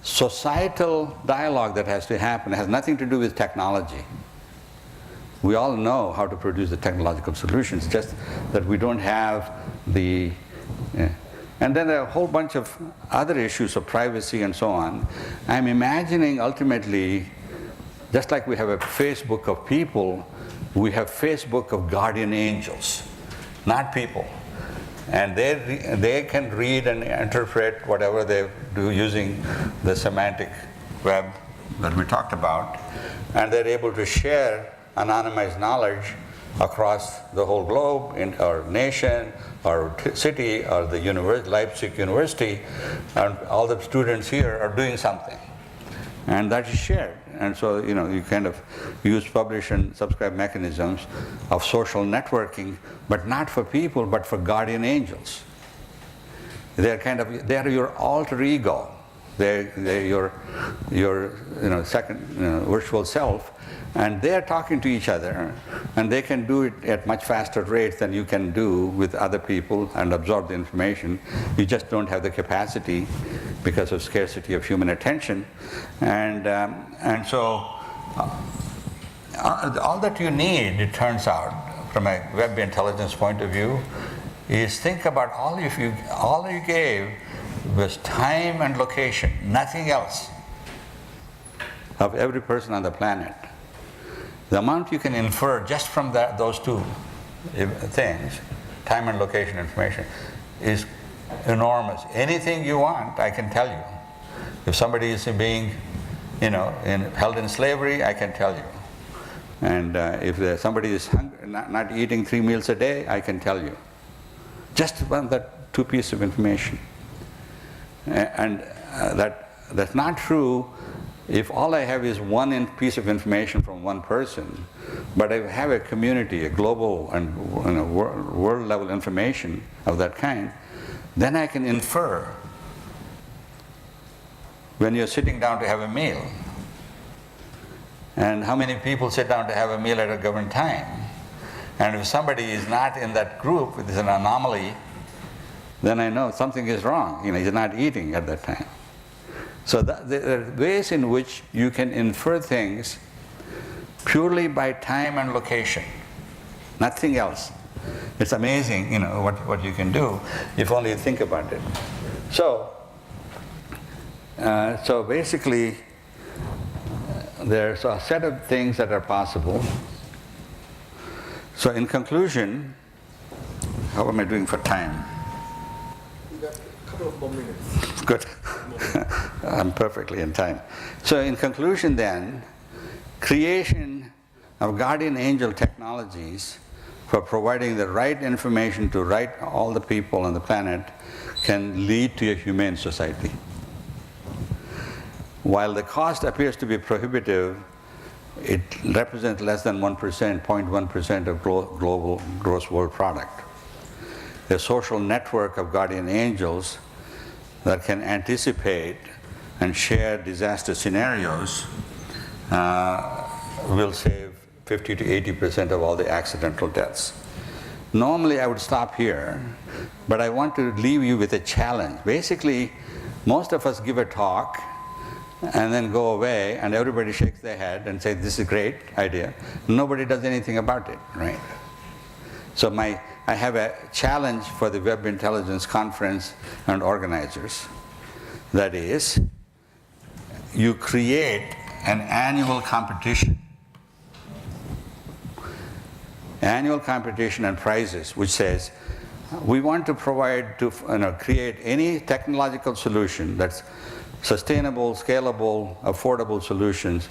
societal dialogue that has to happen. It has nothing to do with technology. We all know how to produce the technological solutions, just that we don't have the... And then there are a whole bunch of other issues of privacy and so on. I'm imagining ultimately, just like we have a Facebook of people, we have Facebook of guardian angels, not people. And they can read and interpret whatever they do using the semantic web that we talked about, and they're able to share anonymized knowledge across the whole globe, in our nation, our city, or the Leipzig University, and all the students here are doing something. And that is shared. And so, you kind of use publish and subscribe mechanisms of social networking, but not for people, but for guardian angels. They're your alter ego. They're your second virtual self, and they're talking to each other, and they can do it at much faster rates than you can do with other people and absorb the information. You just don't have the capacity because of scarcity of human attention, and so all that you need, it turns out, from a web intelligence point of view, is think about all you gave was time and location, nothing else, of every person on the planet. The amount you can infer just from those two things, time and location information, is enormous. Anything you want, I can tell you. If somebody is being, held in slavery, I can tell you. And if somebody is not eating 3 meals a day, I can tell you. Just from that 2 pieces of information. And that's not true if all I have is one piece of information from one person, but I have a community, a global and world level information of that kind, then I can infer when you're sitting down to have a meal, and how many people sit down to have a meal at a given time. And if somebody is not in that group, it is an anomaly, then I know something is wrong. He's not eating at that time. So there are ways in which you can infer things purely by time and location, nothing else. It's amazing, what you can do if only you think about it. So basically, there's a set of things that are possible. So in conclusion, how am I doing for time? A couple of more minutes. Good. I'm perfectly in time. So in conclusion then, creation of guardian angel technologies for providing the right information to all the people on the planet can lead to a humane society. While the cost appears to be prohibitive, it represents less than 1%, 0.1% of global gross world product. A social network of guardian angels that can anticipate and share disaster scenarios will save 50 to 80% of all the accidental deaths. Normally I would stop here, but I want to leave you with a challenge. Basically, most of us give a talk and then go away, and everybody shakes their head and say, this is a great idea. Nobody does anything about it, right? So I have a challenge for the Web Intelligence Conference and organizers. That is, you create an annual competition and prizes, which says, we want to create any technological solution that's sustainable, scalable, affordable solutions,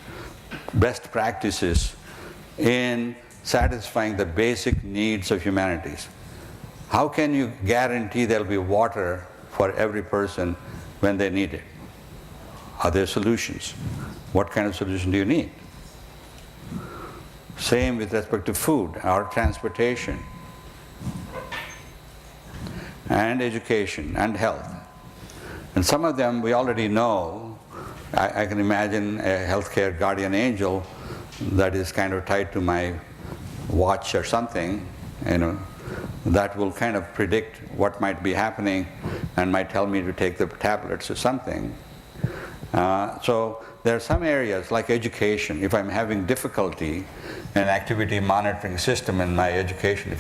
best practices in satisfying the basic needs of humanities. How can you guarantee there'll be water for every person when they need it? Are there solutions? What kind of solution do you need? Same with respect to food or transportation and education and health. And some of them we already know. I can imagine a healthcare guardian angel that is kind of tied to my watch or something, that will kind of predict what might be happening and might tell me to take the tablets or something. So there are some areas like education. If I'm having difficulty in activity monitoring system in my education,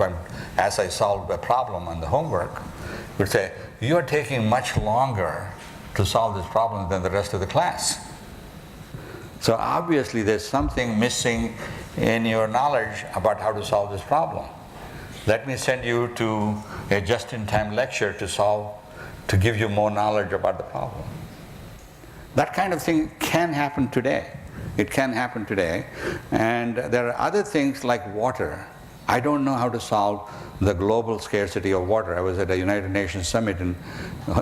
as I solve a problem on the homework, would say, you're taking much longer to solve this problem than the rest of the class. So obviously there's something missing in your knowledge about how to solve this problem. Let me send you to a just-in-time lecture to give you more knowledge about the problem. That kind of thing can happen today. It can happen today. And there are other things like water. I don't know how to solve the global scarcity of water. I was at a United Nations summit in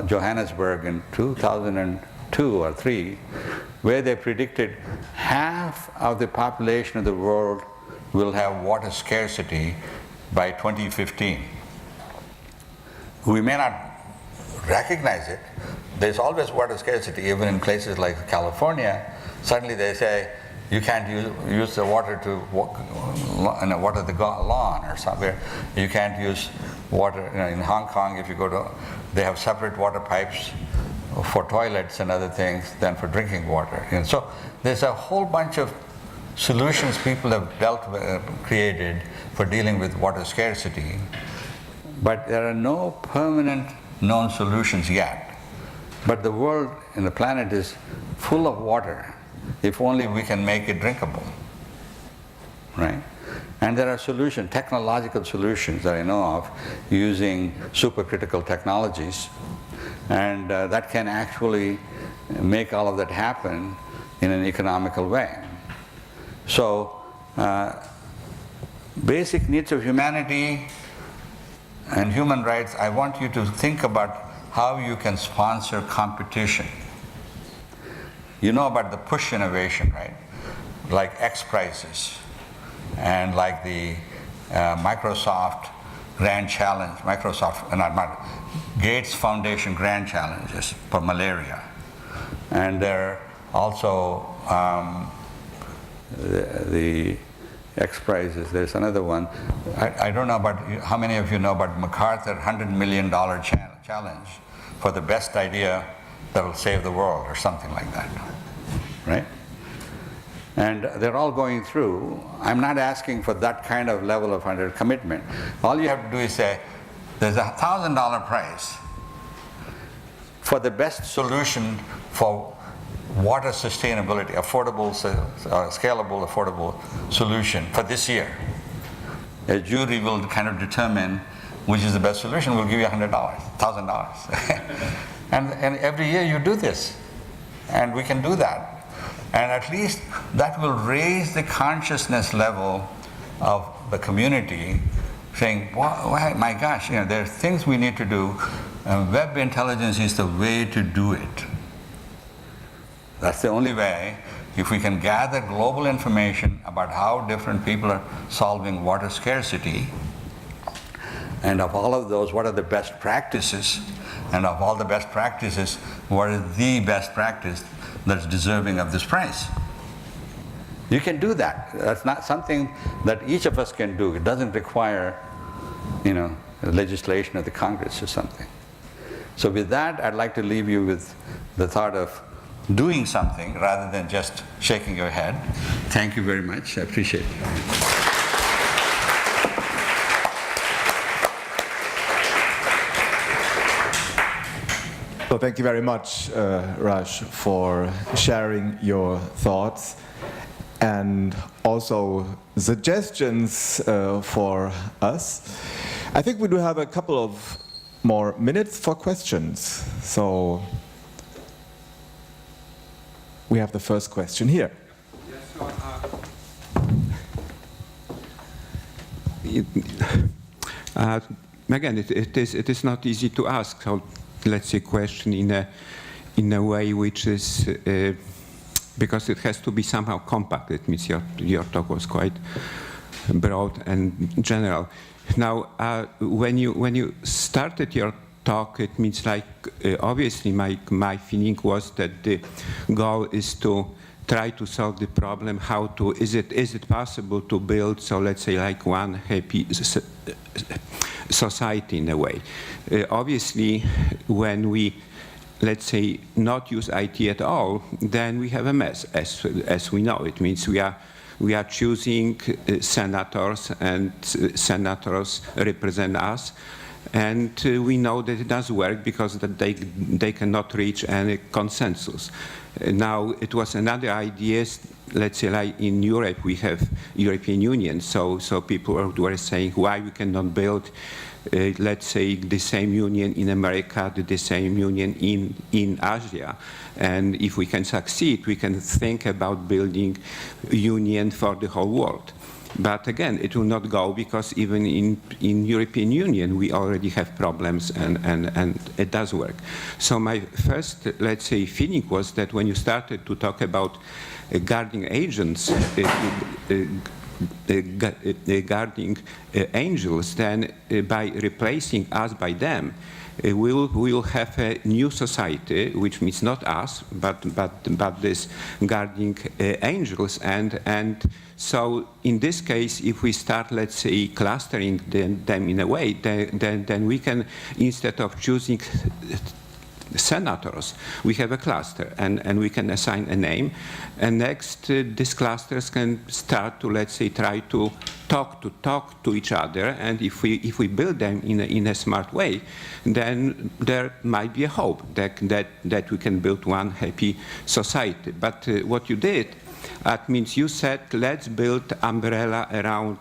Johannesburg in 2002 or 3, where they predicted half of the population of the world will have water scarcity by 2015. We may not recognize it. There's always water scarcity, even in places like California. Suddenly they say, you can't use the water to water the lawn or somewhere. You can't use water. In Hong Kong, if you go to, they have separate water pipes for toilets and other things than for drinking water. And so there's a whole bunch of solutions people have created for dealing with water scarcity, but there are no permanent known solutions yet. But the world and the planet is full of water, if only we can make it drinkable, right? And there are solutions, technological solutions that I know of, using supercritical technologies, and that can actually make all of that happen in an economical way. So, basic needs of humanity and human rights, I want you to think about how you can sponsor competition. You know about the push innovation, right? Like X Prices and like the Microsoft Grand Challenge, Gates Foundation Grand Challenges for malaria. And there are also the X Prizes. There's another one. I don't know about, how many of you know about MacArthur $100 million challenge for the best idea that will save the world or something like that, right? And they're all going through. I'm not asking for that kind of level of commitment. All you have to do is say, there's a $1,000 prize for the best solution for water sustainability, affordable, scalable, affordable solution for this year. A jury will kind of determine which is the best solution. We'll give you $100, $1,000. and every year you do this, and we can do that. And at least that will raise the consciousness level of the community, saying, why, my gosh, there are things we need to do, and web intelligence is the way to do it. That's the only way. If we can gather global information about how different people are solving water scarcity, and of all of those, what are the best practices? And of all the best practices, what is the best practice that's deserving of this prize? You can do that. That's not something that each of us can do. It doesn't require, legislation of the Congress or something. So with that, I'd like to leave you with the thought of doing something rather than just shaking your head. Thank you very much. I appreciate it. So thank you very much, Raj, for sharing your thoughts and also suggestions for us. I think we do have a couple of more minutes for questions. So we have the first question here. Again, it is not easy to ask. So let's say question in a way which is because it has to be somehow compact. It means your talk was quite broad and general. Now, when you started your talk, it means like obviously my feeling was that the goal is to try to solve the problem. How to is it possible to build, so let's say like one happy society in a way. Obviously, when we let's say, not use IT at all, then we have a mess, as we know. It means we are choosing senators, and senators represent us. And we know that it does work because that they cannot reach any consensus. Now, it was another idea, let's say, like in Europe, we have European Union, so people were saying why we cannot build, let's say, the same union in America, the same union in Asia. And if we can succeed, we can think about building a union for the whole world. But again, it will not go because even in European Union, we already have problems and it does work. So my first, let's say, feeling was that when you started to talk about guardian agents, guarding angels, then by replacing us by them, we'll have a new society, which means not us, but this guarding angels. And so in this case, if we start, let's say, clustering them in a way, then we can, instead of choosing senators, we have a cluster, and we can assign a name. And next, these clusters can start to, let's say, try to talk to each other. And if we build them in a smart way, then there might be a hope that we can build one happy society. But what you did, that means you said, let's build umbrella around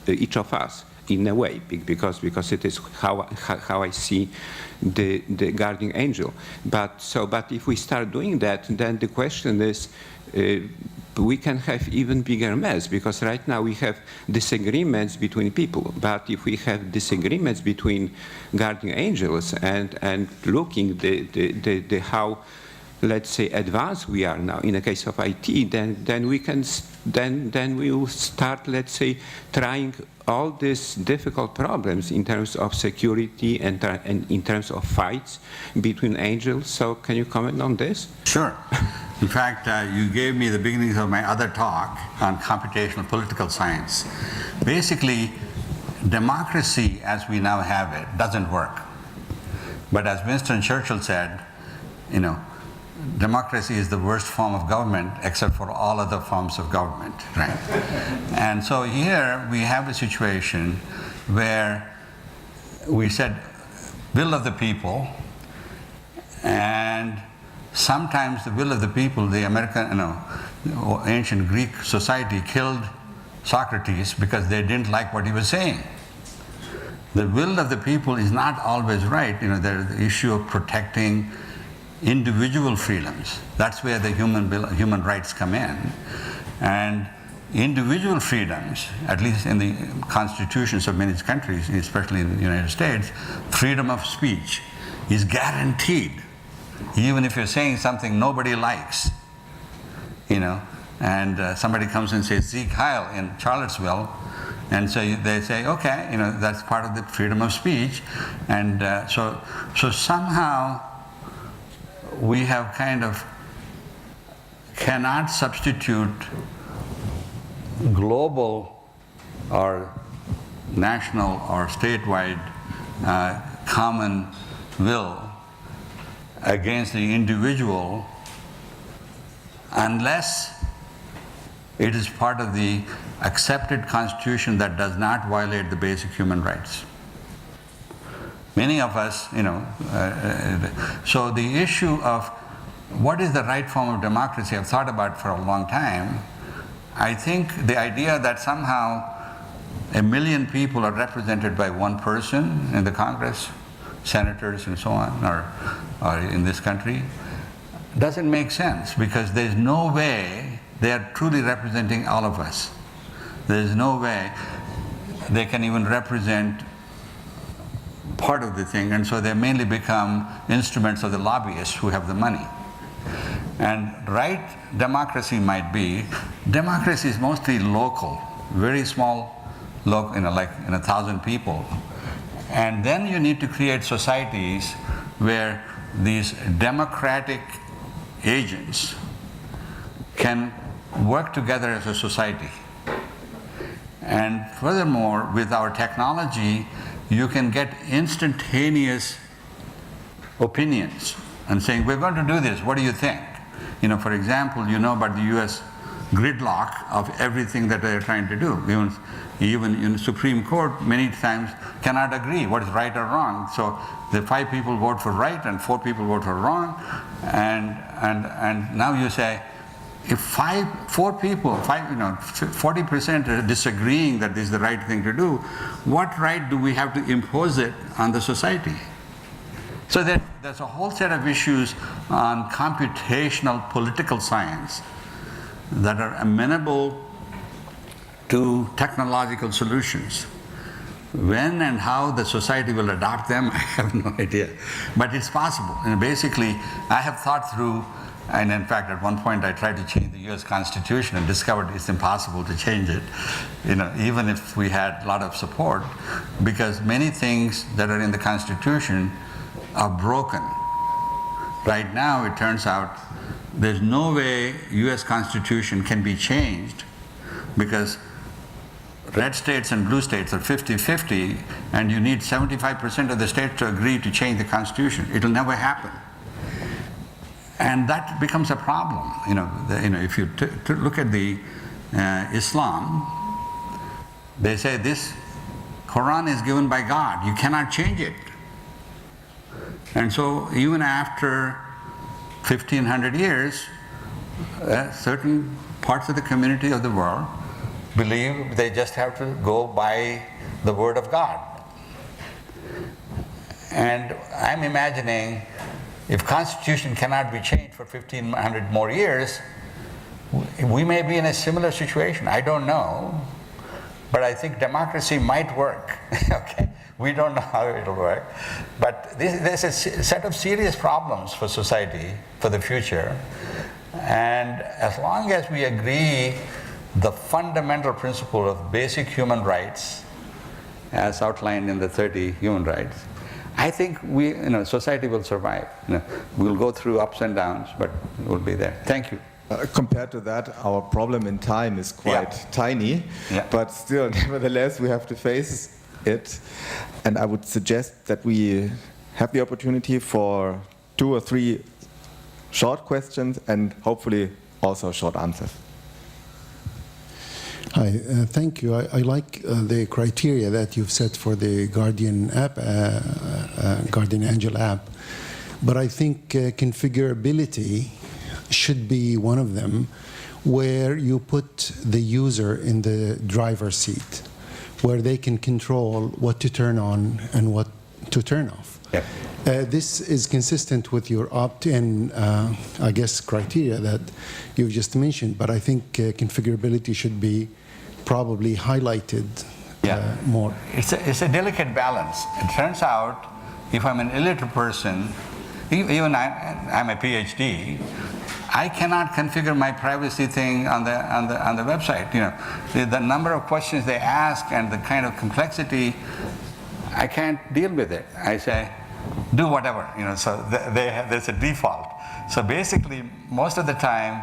each of us in a way, because it is how I see the guardian angel. But if we start doing that, then the question is, we can have even bigger mess, because right now we have disagreements between people. But if we have disagreements between guardian angels and looking the how, let's say, advanced we are now in the case of IT, then we will start, let's say, trying all these difficult problems in terms of security and in terms of fights between angels. So can you comment on this? Sure. In fact, you gave me the beginnings of my other talk on computational political science. Basically, democracy as we now have it doesn't work. But as Winston Churchill said, democracy is the worst form of government except for all other forms of government, right? And so here we have a situation where we said will of the people, and sometimes the will of the people, the American, ancient Greek society killed Socrates because they didn't like what he was saying. The will of the people is not always right. There's the issue of protecting individual freedoms. That's where the human rights come in. And individual freedoms, at least in the constitutions of many countries, especially in the United States, freedom of speech is guaranteed, even if you're saying something nobody likes, and somebody comes and says Sieg Heil in Charlottesville, and so they say, okay, that's part of the freedom of speech. And so somehow we have cannot substitute global or national or statewide common will against the individual unless it is part of the accepted constitution that does not violate the basic human rights. Many of us, so the issue of what is the right form of democracy I've thought about for a long time. I think the idea that somehow 1 million people are represented by one person in the Congress, senators and so on, or in this country, doesn't make sense, because there's no way they are truly representing all of us. There's no way they can even represent part of the thing, and so they mainly become instruments of the lobbyists who have the money. And right democracy might be, democracy is mostly local, very small, like 1,000 people. And then you need to create societies where these democratic agents can work together as a society. And furthermore, with our technology, you can get instantaneous opinions. and saying, we're going to do this, what do you think? For example, you know about the US gridlock of everything that they're trying to do. Even in the Supreme Court, many times cannot agree what is right or wrong. So the 5 people vote for right and 4 people vote for wrong. And now you say, if 4 people, 40% are disagreeing that this is the right thing to do, what right do we have to impose it on the society? So there's a whole set of issues on computational political science that are amenable to technological solutions. When and how the society will adopt them, I have no idea. But it's possible. And basically, I have thought through, and in fact, at one point I tried to change the US Constitution and discovered it's impossible to change it, even if we had a lot of support, because many things that are in the Constitution are broken. Right now, it turns out there's no way US Constitution can be changed because red states and blue states are 50-50, and you need 75% of the states to agree to change the Constitution. It'll never happen. And that becomes a problem. If you look at the Islam, they say this Quran is given by God. You cannot change it. And so even after 1,500 years, certain parts of the community of the world believe they just have to go by the word of God. And I'm imagining if Constitution cannot be changed for 1,500 more years, we may be in a similar situation. I don't know, but I think democracy might work. Okay, we don't know how it'll work, but there's a set of serious problems for society for the future. And as long as we agree the fundamental principle of basic human rights, as outlined in the 30 human rights, I think society will survive. We'll go through ups and downs, but we'll be there. Thank you. Compared to that, our problem in time is quite tiny, but still, nevertheless, we have to face it. And I would suggest that we have the opportunity for 2 or 3 short questions and hopefully also short answers. Hi, thank you. I like the criteria that you've set for the Guardian app, Guardian Angel app, but I think configurability should be one of them, where you put the user in the driver's seat, where they can control what to turn on and what to turn off. Yep. This is consistent with your opt-in, I guess, criteria that you've just mentioned, but I think configurability should be probably highlighted more. It's a delicate balance. It turns out, if I'm an illiterate person, even I'm a PhD, I cannot configure my privacy thing on the website. The number of questions they ask and the kind of complexity, I can't deal with it. I say, do whatever. So there's a default. So basically, most of the time,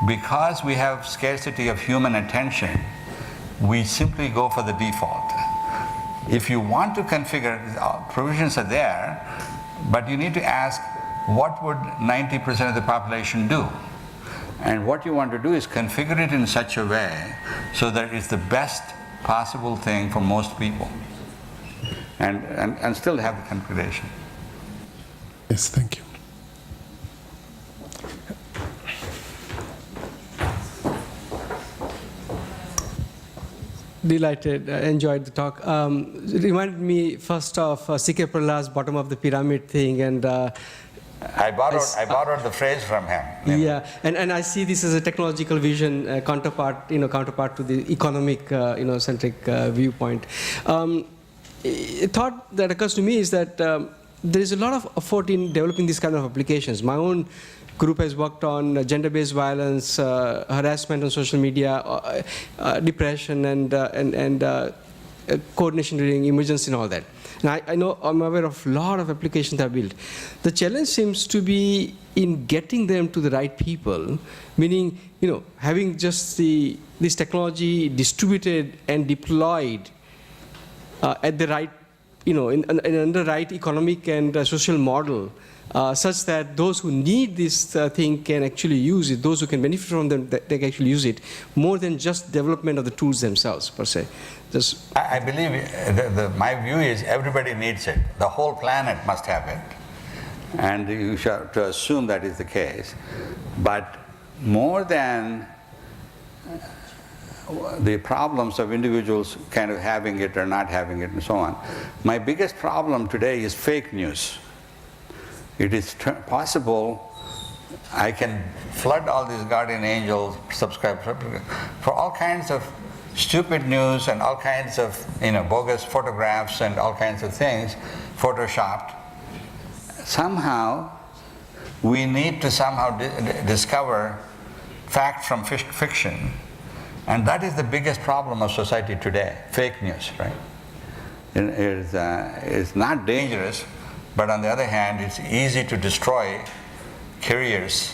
because we have scarcity of human attention, we simply go for the default. If you want to configure, provisions are there, but you need to ask, what would 90% of the population do? And what you want to do is configure it in such a way so that it's the best possible thing for most people, and still have the configuration. Yes, thank you. Delighted, enjoyed the talk. It reminded me first of C.K. Prahal's bottom of the pyramid thing, and I borrowed the phrase from him. Yeah, and I see this as a technological vision counterpart to the economic centric viewpoint. A thought that occurs to me is that there is a lot of effort in developing these kind of applications. My own group has worked on gender-based violence, harassment on social media, depression, and coordination during emergency and all that. And I'm aware of a lot of applications that are built. The challenge seems to be in getting them to the right people, meaning having just this technology distributed and deployed at the right in the right economic and social model, such that those who need this thing can actually use it, those who can benefit from them, they can actually use it, more than just development of the tools themselves, per se. I believe my view is everybody needs it. The whole planet must have it. And you should to assume that is the case. But more than the problems of individuals kind of having it or not having it and so on, my biggest problem today is fake news. It is possible I can flood all these guardian angels, subscribe for all kinds of stupid news and all kinds of bogus photographs and all kinds of things, photoshopped. Somehow, we need to somehow discover fact from fiction. And that is the biggest problem of society today, fake news, right? It's not dangerous, but on the other hand, it's easy to destroy careers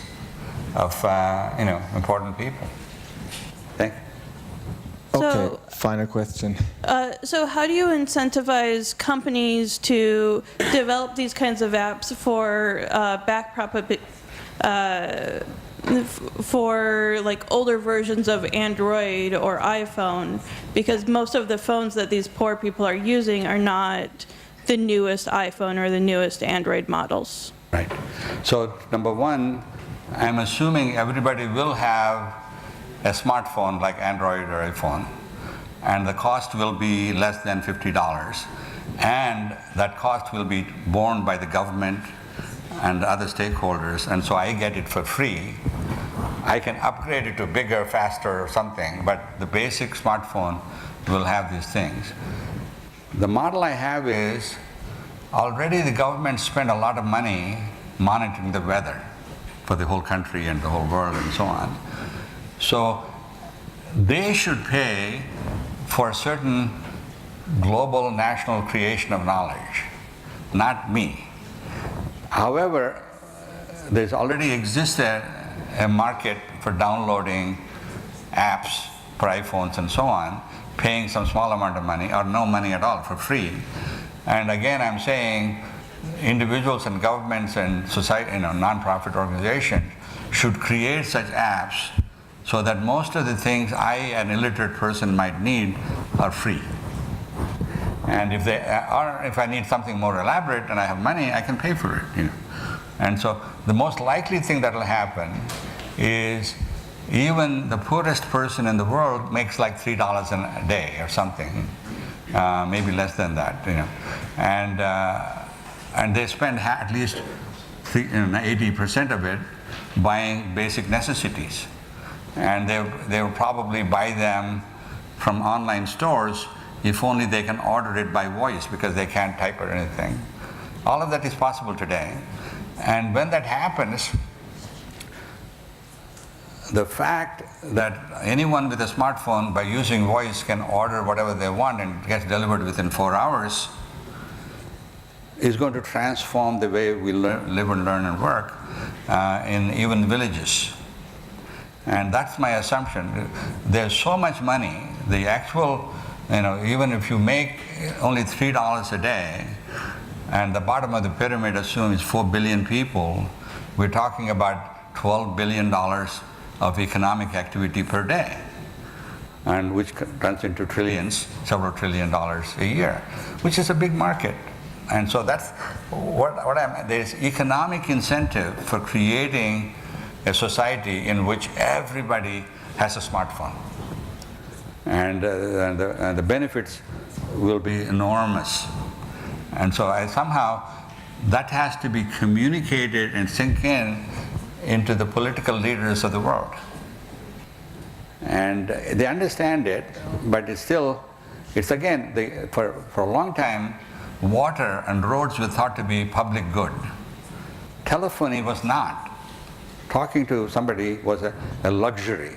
of important people. Thank you. Okay, final question. So how do you incentivize companies to develop these kinds of apps for for like older versions of Android or iPhone? Because most of the phones that these poor people are using are not the newest iPhone or the newest Android models. Right. So number one, I'm assuming everybody will have a smartphone like Android or iPhone, and the cost will be less than $50, and that cost will be borne by the government and other stakeholders, and so I get it for free. I can upgrade it to bigger, faster or something, but the basic smartphone will have these things. The model I have is, already the government spent a lot of money monitoring the weather for the whole country and the whole world and so on. So they should pay for a certain global national creation of knowledge, not me. However, there's already exists a market for downloading apps for iPhones and so on, paying some small amount of money or no money at all for free. And again, I'm saying individuals and governments and society, non-profit organizations should create such apps so that most of the things an illiterate person might need are free. And if I need something more elaborate and I have money, I can pay for it. And so the most likely thing that will happen is even the poorest person in the world makes like $3 a day or something, maybe less than that. And they spend at least 80% of it buying basic necessities. And they will probably buy them from online stores if only they can order it by voice because they can't type or anything. All of that is possible today. And when that happens, the fact that anyone with a smartphone by using voice can order whatever they want and gets delivered within 4 hours is going to transform the way we live and learn and work in even villages. And that's my assumption. There's so much money, the actual, even if you make only $3 a day, and the bottom of the pyramid assumes 4 billion people, we're talking about $12 billion of economic activity per day, and which runs into trillions, several $1 trillion a year, which is a big market. And so that's there's economic incentive for creating a society in which everybody has a smartphone. And the benefits will be enormous. And so somehow that has to be communicated and sink into the political leaders of the world. And they understand it, but it's again, for a long time, water and roads were thought to be public good. Telephony was not. Talking to somebody was a luxury.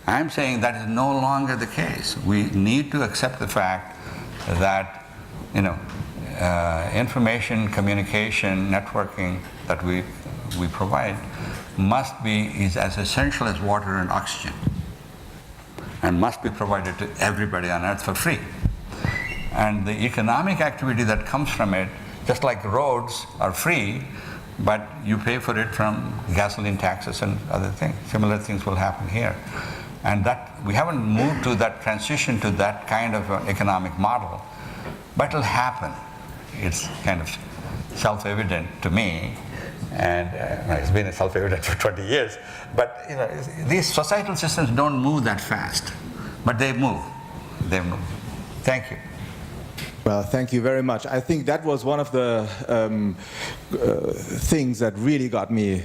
I'm saying that is no longer the case. We need to accept the fact that information, communication, networking that we provide is as essential as water and oxygen, and must be provided to everybody on earth for free. And the economic activity that comes from it, just like roads are free, but you pay for it from gasoline taxes and other things. Similar things will happen here. And that we haven't moved to that transition to that kind of economic model, but it'll happen. It's kind of self-evident to me, and it's been self-evident for 20 years. But you know, these societal systems don't move that fast, but they move. They move. Thank you. Well, thank you very much. I think that was one of the things that really got me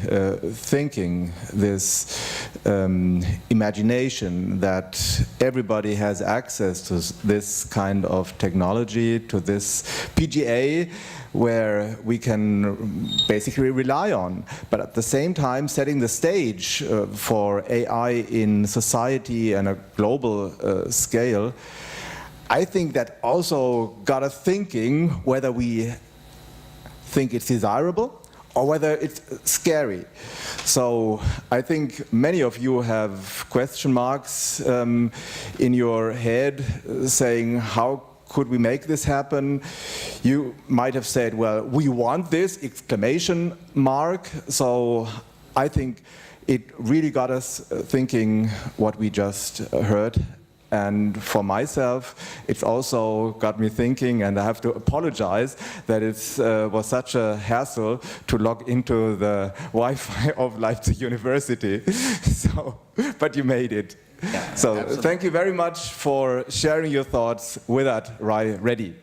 thinking, this imagination that everybody has access to this kind of technology, to this PGA, where we can basically rely on, but at the same time setting the stage for AI in society and a global scale. I think that also got us thinking whether we think it's desirable or whether it's scary. So I think many of you have question marks in your head saying, how could we make this happen? You might have said, well, we want this, exclamation mark. So I think it really got us thinking what we just heard. And for myself, it's also got me thinking, and I have to apologize that it was such a hassle to log into the Wi-Fi of Leipzig University. So, but you made it. Yeah, So absolutely. thank you very much for sharing your thoughts with us, Raj Reddy.